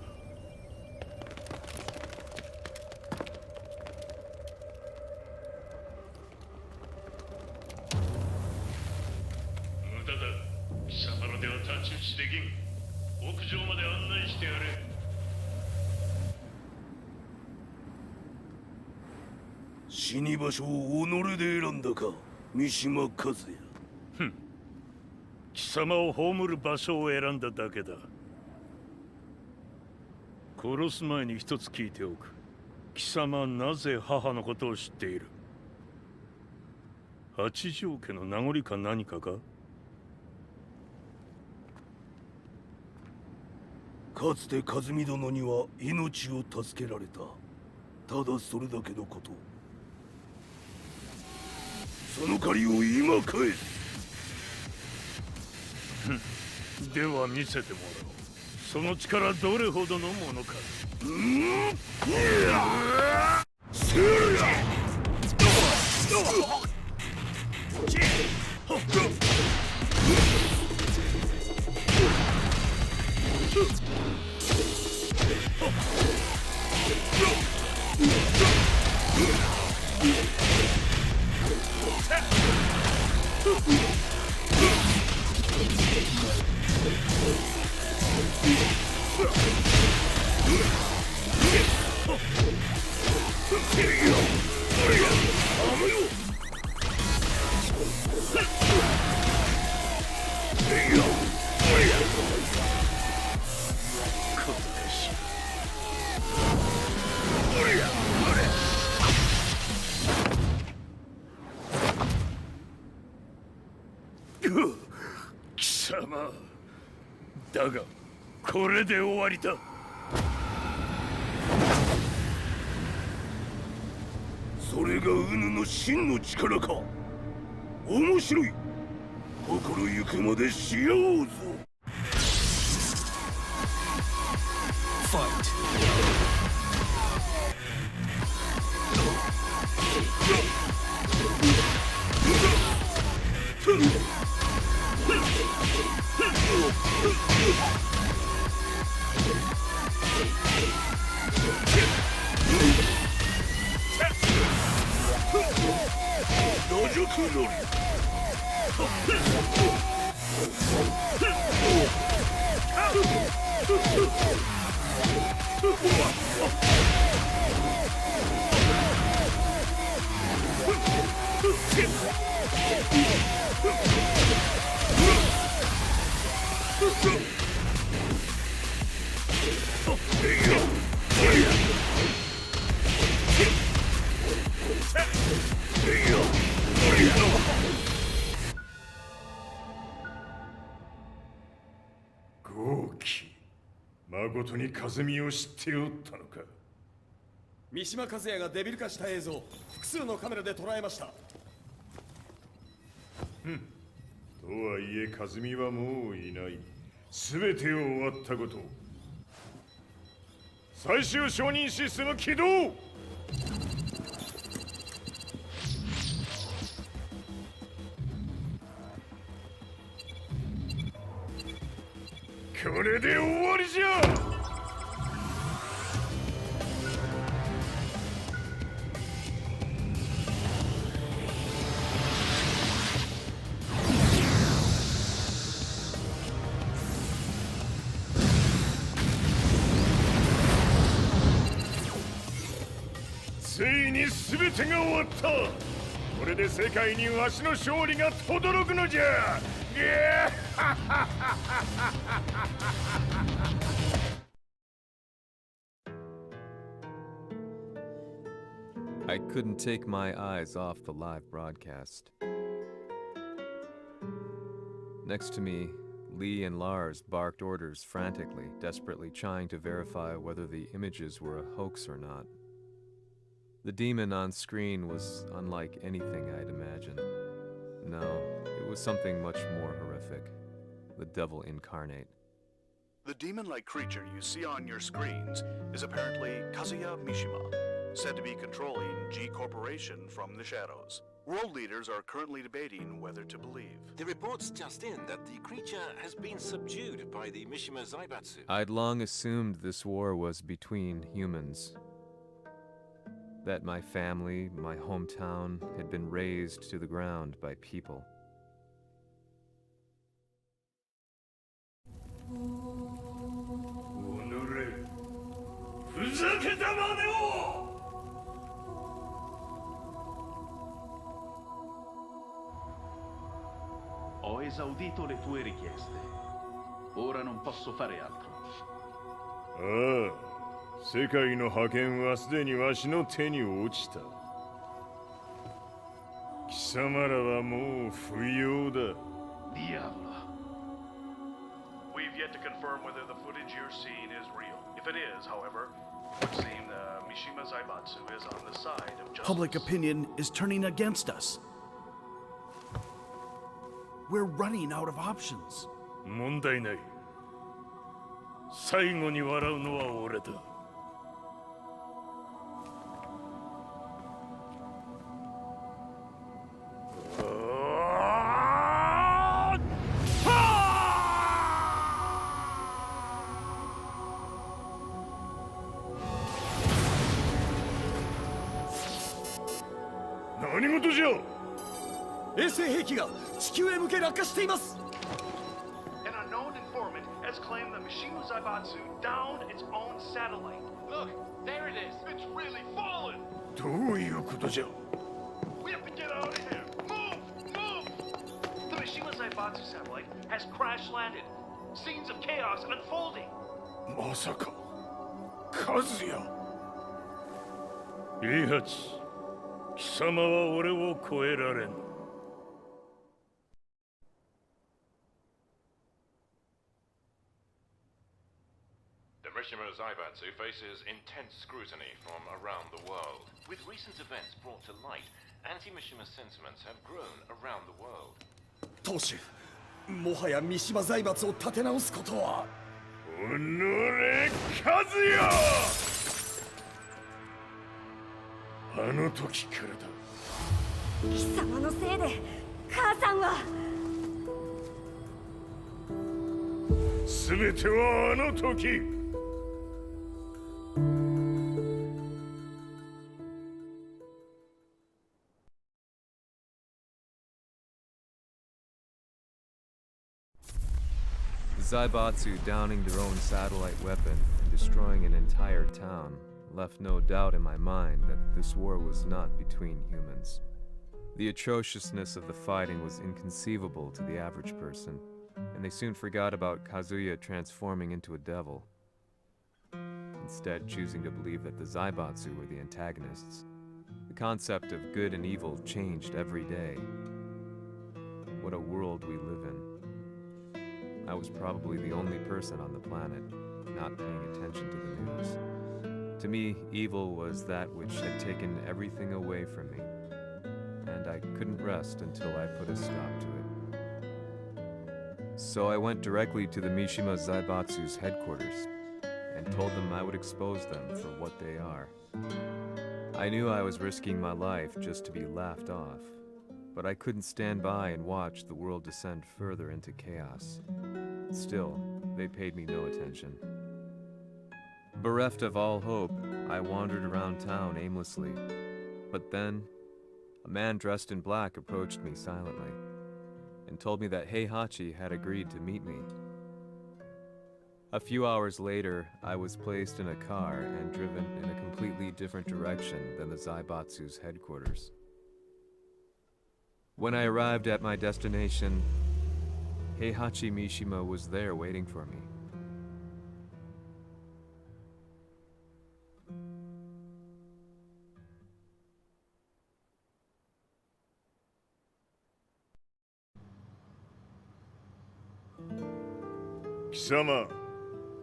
無駄だ。貴様らでは太刀打ちできん。屋上まで案内してやれ。死に場所を己で選んだか、三島和也。ふん。貴様を葬る場所を選んだだけだ。殺す前に一つ聞いておく。貴様はなぜ母のことを知っている？八条家の名残か何かか？かつて和美殿には命を助けられた。ただそれだけのこと。その借りを今返す。では見せてもらおう。その力どれほどのものか。貴様だがこれで終わりだ。それがウヌの真の力か。面白い。心ゆくまでしようぞ。Fight. 野宿乗り。豪輝、誠に風見を知っておったのか。三島和也がデビル化した映像、複数のカメラで捉えました。とはいえ風見はもういない。全てを終わったこと。最終承認システム起動。これで終わりじゃ。ついに全てが終わった。これで世界にわしの勝利が轟くのじゃ。I couldn't take my eyes off the live broadcast. Next to me, Lee and Lars barked orders frantically, desperately trying to verify whether the images were a hoax or not. The demon on screen was unlike anything I'd imagined. No, it was something much more horrific. The devil incarnate. The demon-like creature you see on your screens is apparently Kazuya Mishima, said to be controlling G Corporation from the shadows. World leaders are currently debating whether to believe. The reports just in that the creature has been subdued by the Mishima Zaibatsu. I'd long assumed this war was between humans. That my family, my hometown, had been razed to the ground by people. Ho esaudito le tue richieste. Ora non posso fare altro. 世界の覇権はすでにわしの手に落ちた。貴様らはもう不要だ。Diavolo. We've yet to confirm whether the footage you're seeing is real. If it is, however, it would seem the Mishima Zaibatsu is on the side of justice. Public opinion is turning against us. We're running out of options. 問題ない。最後に笑うのは俺だ。何事じゃ。衛星兵器が地球へ向け落下しています。 An unknown informant has claimed the Mishima Zaibatsu downed its own satellite. Look, there it is. It's really fallen. どういうことじゃ。 We have to get out of here. Move! Move! The Mishima Zaibatsu satellite has crash landed. Scenes of chaos unfolding. まさか和也。イハチ、貴様は俺を超えられん。The Mishima Zaibatsu faces intense scrutiny from around the world. With recent events brought to light, anti-Mishima sentiments have grown around the world. 当主、もはや三島財閥を立て直すことは。おのれ、和也。あの時からだ。貴様のせいで母さんは。全てはあの時。Zaibatsu downing their own satellite weapon and destroying an entire town left no doubt in my mind that this war was not between humans. The atrociousness of the fighting was inconceivable to the average person, and they soon forgot about Kazuya transforming into a devil, instead choosing to believe that the Zaibatsu were the antagonists. The concept of good and evil changed every day. What a world we live in. I was probably the only person on the planet not paying attention to the news. To me, evil was that which had taken everything away from me, and I couldn't rest until I put a stop to it. So I went directly to the Mishima Zaibatsu's headquarters and told them I would expose them for what they are. I knew I was risking my life just to be laughed off, but I couldn't stand by and watch the world descend further into chaos. Still, they paid me no attention. Bereft of all hope, I wandered around town aimlessly. But then, a man dressed in black approached me silently and told me that Heihachi had agreed to meet me. A few hours later, I was placed in a car and driven in a completely different direction than the Zaibatsu's headquarters. When I arrived at my destination, Heihachi Mishima was there waiting for me. Kisama,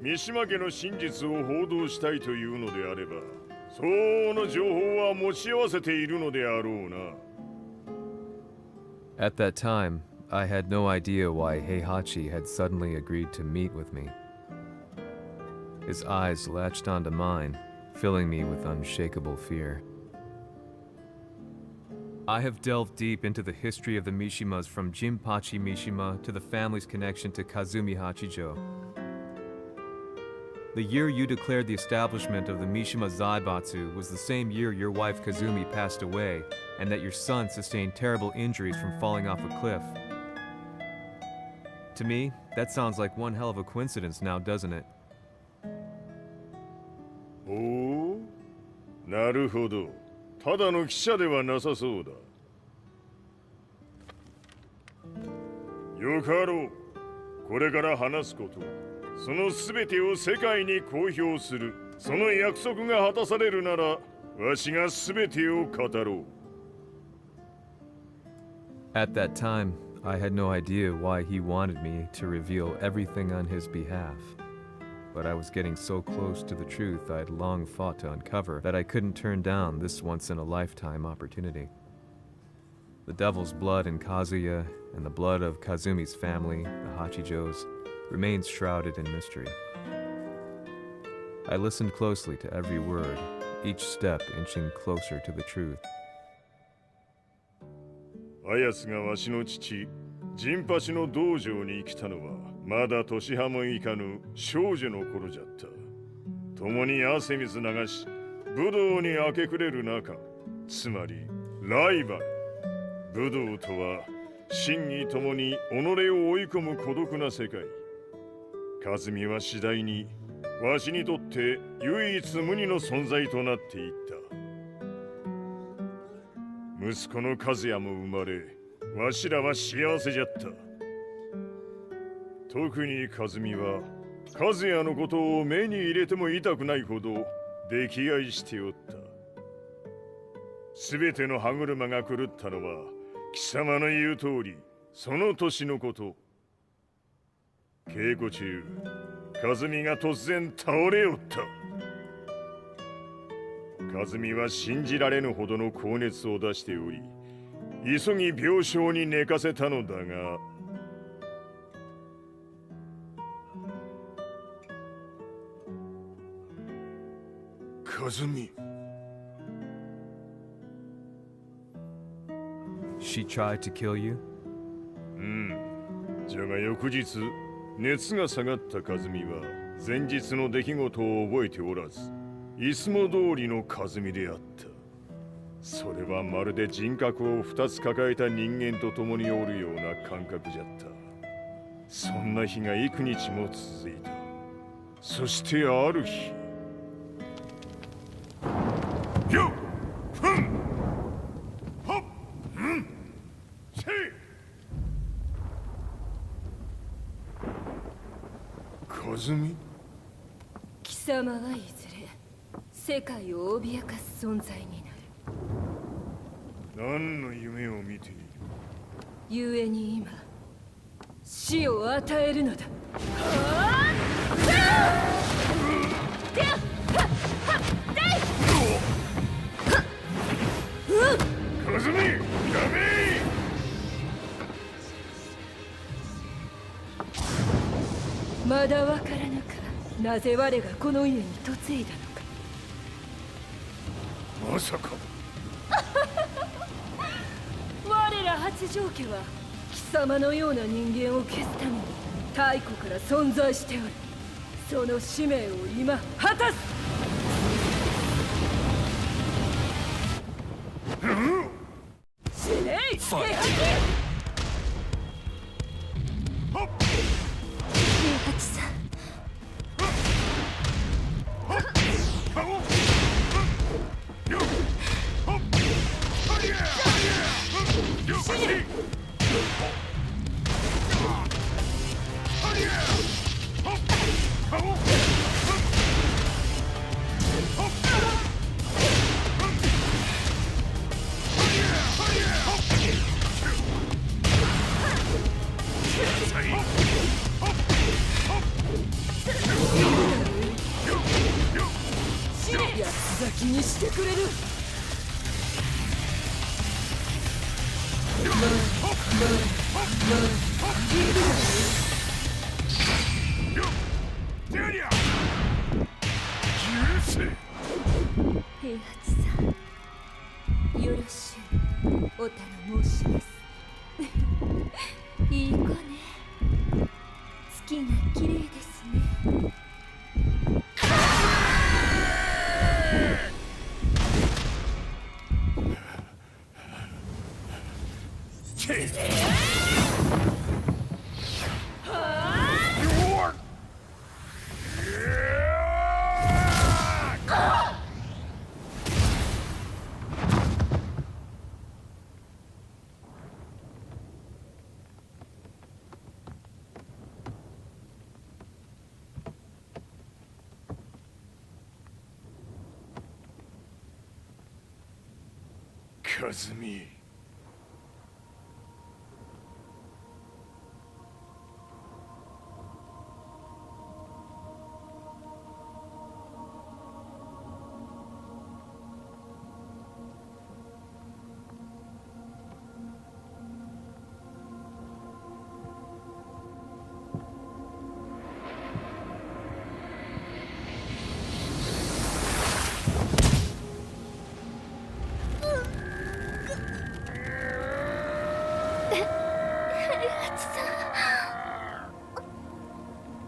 三島家の真実を報道したいというのであれば、相応の情報は持ち合わせているのであろうな。At that time, I had no idea why Heihachi had suddenly agreed to meet with me. His eyes latched onto mine, filling me with unshakable fear. I have delved deep into the history of the Mishimas from Jinpachi Mishima to the family's connection to Kazumi Hachijo. The year you declared the establishment of the Mishima Zaibatsu was the same year your wife Kazumi passed away, and that your son sustained terrible injuries from falling off a cliff. To me, that sounds like one hell of a coincidence now, doesn't it? おお、なるほど。ただの記者ではなさそうだ。よかろう。これから話すこと、そのすべてを世界に公表する。その約束が果たされるなら、わしがすべてを語ろう。At that time, I had no idea why he wanted me to reveal everything on his behalf. But I was getting so close to the truth I'd long fought to uncover that I couldn't turn down this once-in-a-lifetime opportunity. The devil's blood in Kazuya and the blood of Kazumi's family, the Hachijos, remains shrouded in mystery. I listened closely to every word, each step inching closer to the truth. あやつがわしの父、ジンパチの道場に来たのは、まだ年端もいかぬ少女の頃じゃった。共に汗水流し、武道に明け暮れる中、つまりライバル。武道とは真に共に己を追い込む孤独な世界。和美は次第にわしにとって唯一無二の存在となっていった。息子の和也も生まれ、わしらは幸せじゃった。特に和美は和也のことを目に入れても痛くないほど溺愛しておった。すべての歯車が狂ったのは貴様の言う通りその年のこと。稽古中和美が突然倒れおった。和美は信じられぬほどの高熱を出しており、急ぎ病床に寝かせたのだが、和美。She tried to kill you? じゃが翌日熱が下がった和美は前日の出来事を覚えておらず、いつも通りの和美であった。それはまるで人格を2つ抱えた人間と共におるような感覚じゃった。そんな日が幾日も続いた。そしてある日、よっふんほっうんせい。和美？貴様はいずれ世界を脅かす存在になる。何の夢を見ている？故に今死を与えるのだ。和美、やめ！まだわからぬか、なぜ我がこの家に嫁いだのか。まさか我ら八丈家は貴様のような人間を消すために太古から存在しておる。その使命を今果たす。死ねい！平八さん。八つ咲きにしてくれる。平八さん、よろしゅうお頼申します。いい子ね。月が綺麗ですね。和美。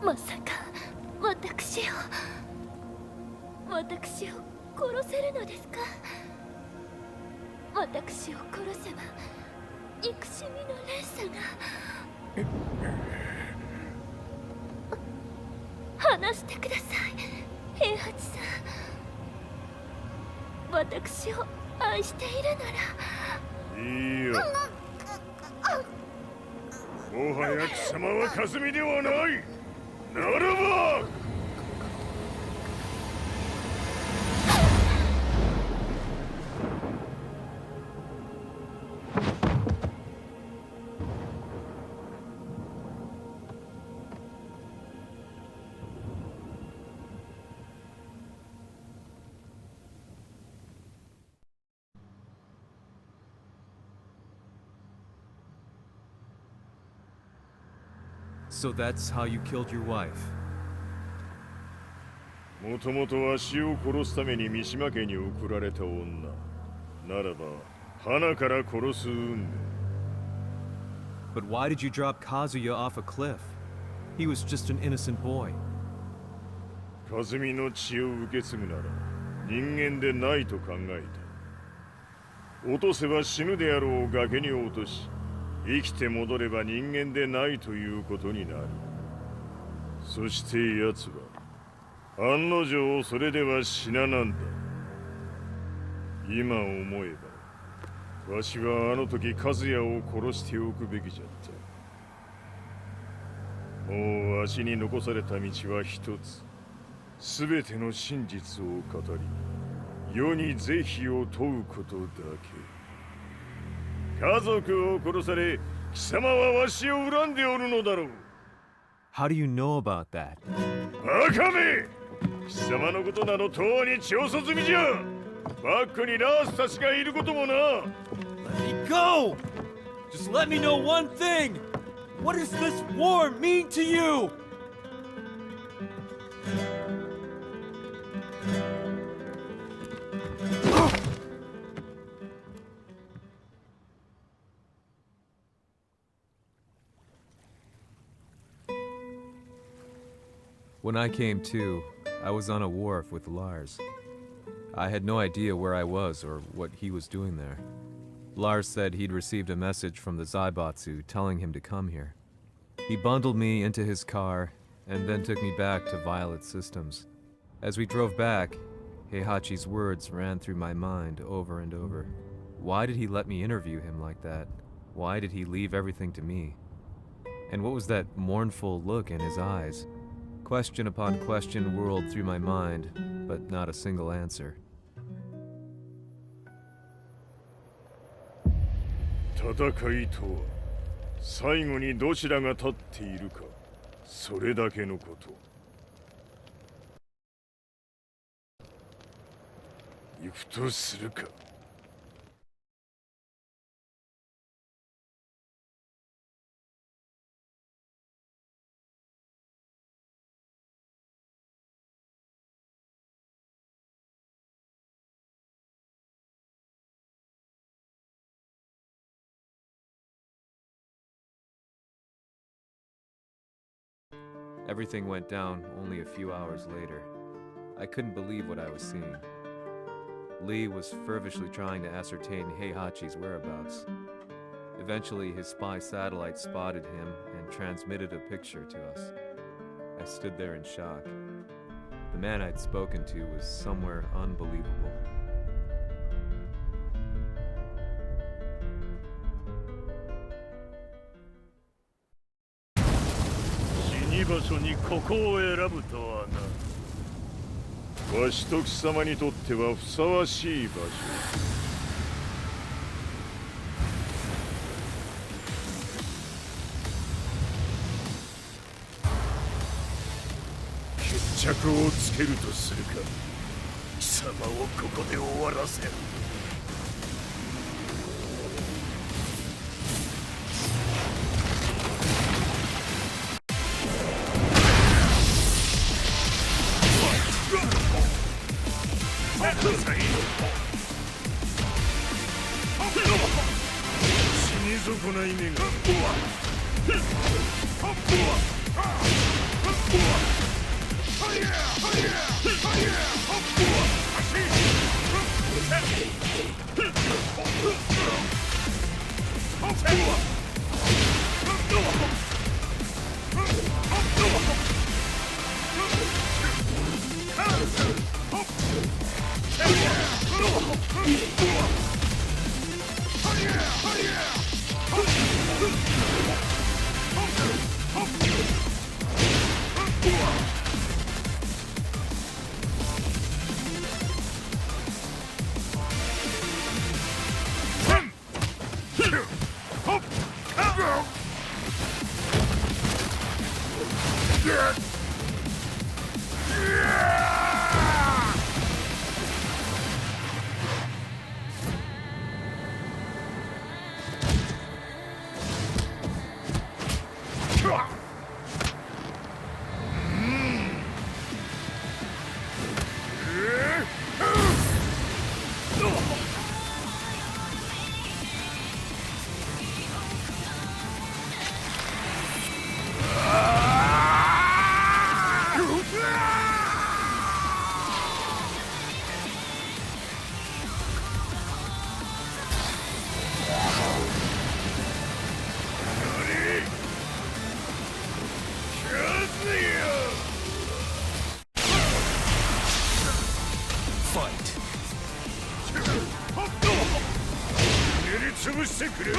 まさか私を殺せるのですか？私を殺せば憎しみの連鎖が。話してください、平八さん。私を愛しているなら。いいよ。もはや貴様はカズミではない。ならばSo that's how you killed your wife. もともとわしを殺すために三島家に送られた女ならば花から殺す運命。 But why did you drop Kazuya off a cliff? He was just an innocent boy. カズミの血を受け継ぐなら人間でないと考えた。落とせば死ぬであろう崖に落とし、生きて戻れば人間でないということになる。そして奴は案の定それでは死ななんだ。今思えばわしはあの時和也を殺しておくべきじゃった。もうわしに残された道は一つ。すべての真実を語り世に是非を問うことだけ。家族を殺され、貴様はわしを恨んでおるのだろう。How do you know about that? バカめ！貴様のことなどとうに調査済みじゃ。バックにラースたちがいることもな。Let me go! Just let me know one thing! What does this war mean to you? When I came to, I was on a wharf with Lars. I had no idea where I was or what he was doing there. Lars said he'd received a message from the Zaibatsu telling him to come here. He bundled me into his car and then took me back to Violet Systems. As we drove back, Heihachi's words ran through my mind over and over. Why did he let me interview him like that? Why did he leave everything to me? And what was that mournful look in his eyes? Question upon question whirled through my mind, but not a single answer. 戦いとは最後にどちらが立っているか、それだけのこと。行くとするか。Everything went down only a few hours later. I couldn't believe what I was seeing. Lee was fervently trying to ascertain Heihachi's whereabouts. Eventually, his spy satellite spotted him and transmitted a picture to us. I stood there in shock. The man I'd spoken to was somewhere unbelievable. 場所にここを選ぶとはな。わしと貴様にとってはふさわしい場所。決着をつけるとするか。貴様をここで終わらせる。死に損ない目が。潰してくれよ。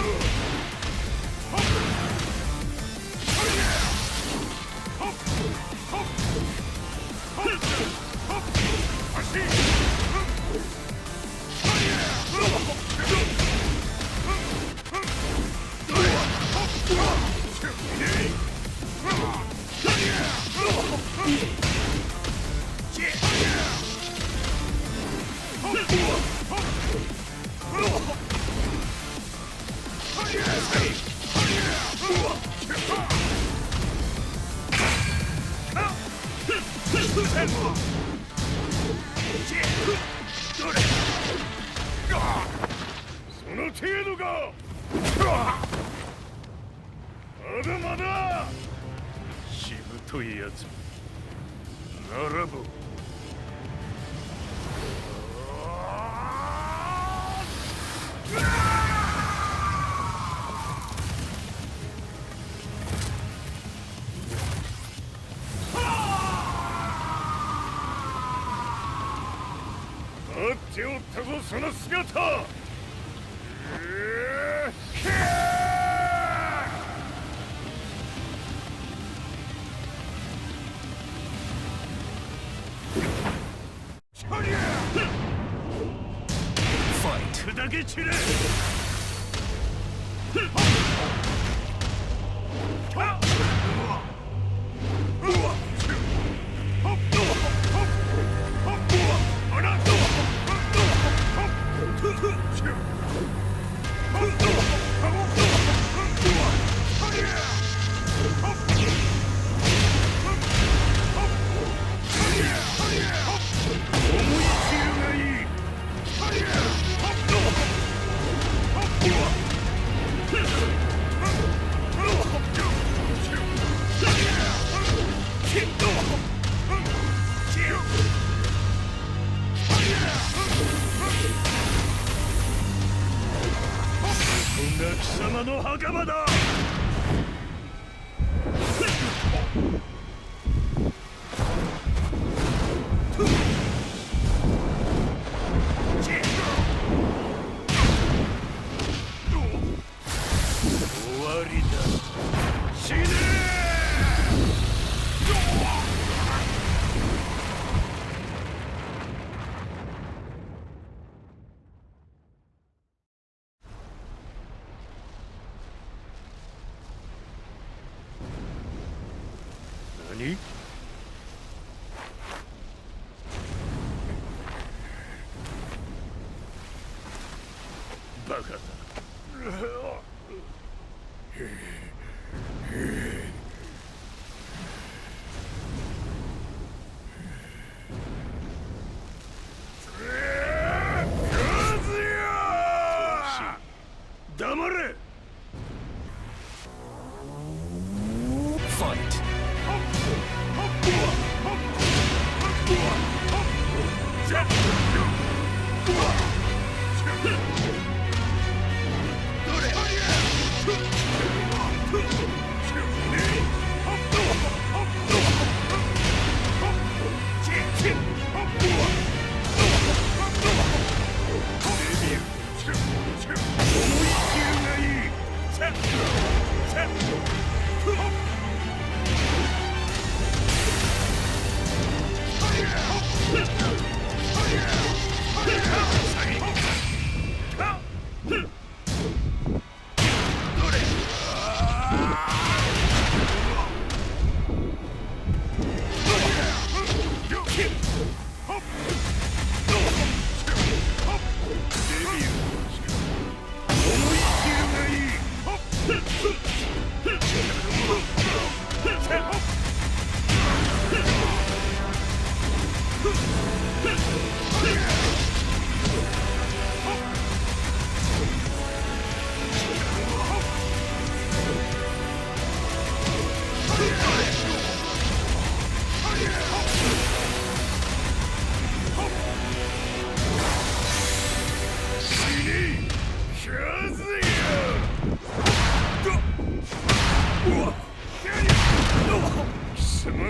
その程度か。まだまだしぶといやつ並ぼう。待っておったぞその姿。砕け散れ。貴様の袴だ。終わりだ。死ね何？バカだ。黙れ。どれ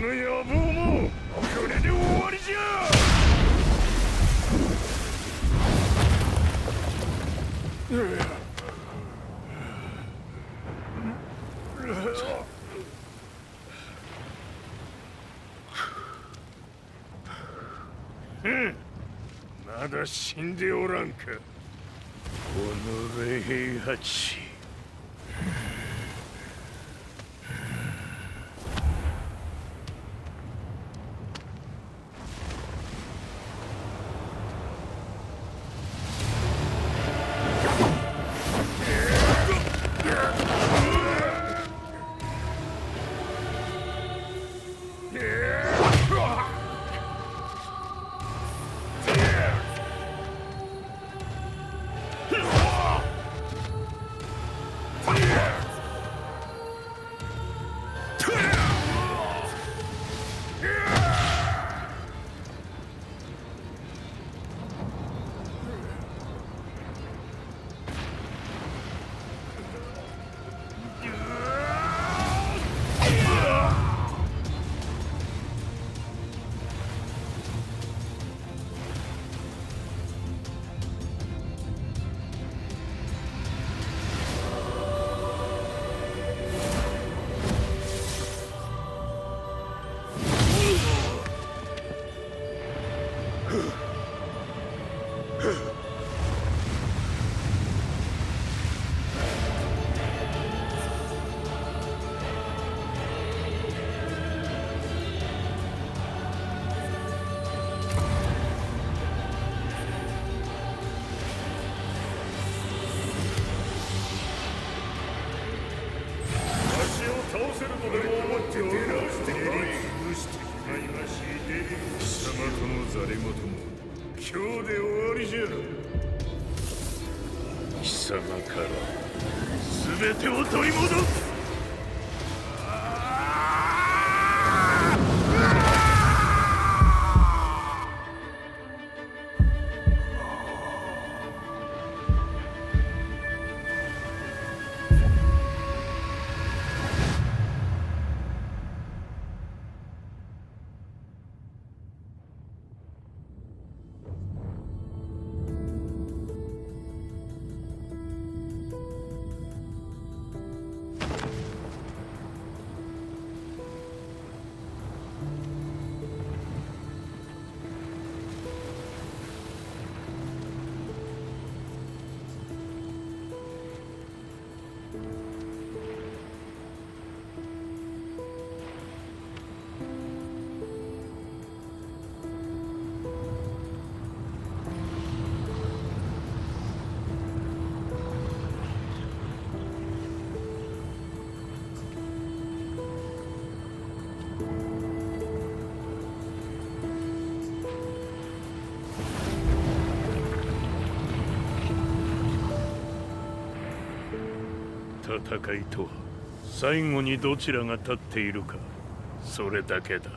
の野望もこれで終わりじゃ。まだ死んでおらんか。おのれ平八。貴様から全てを取り戻す。戦いとは最後にどちらが立っているか、それだけだ。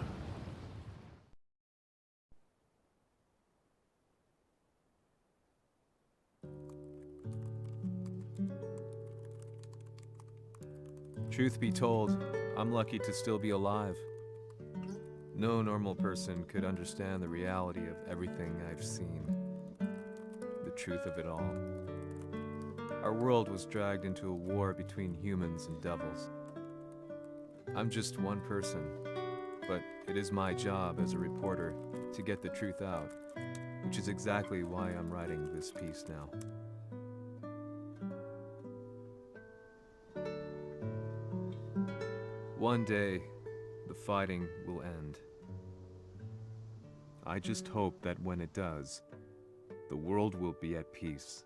Truth be told, I'm lucky to still be alive. No normal person could understand the reality of everything I've seen. The truth of it all. Our world was dragged into a war between humans and devils. I'm just one person, but it is my job as a reporter to get the truth out, which is exactly why I'm writing this piece now. One day, the fighting will end. I just hope that when it does, the world will be at peace.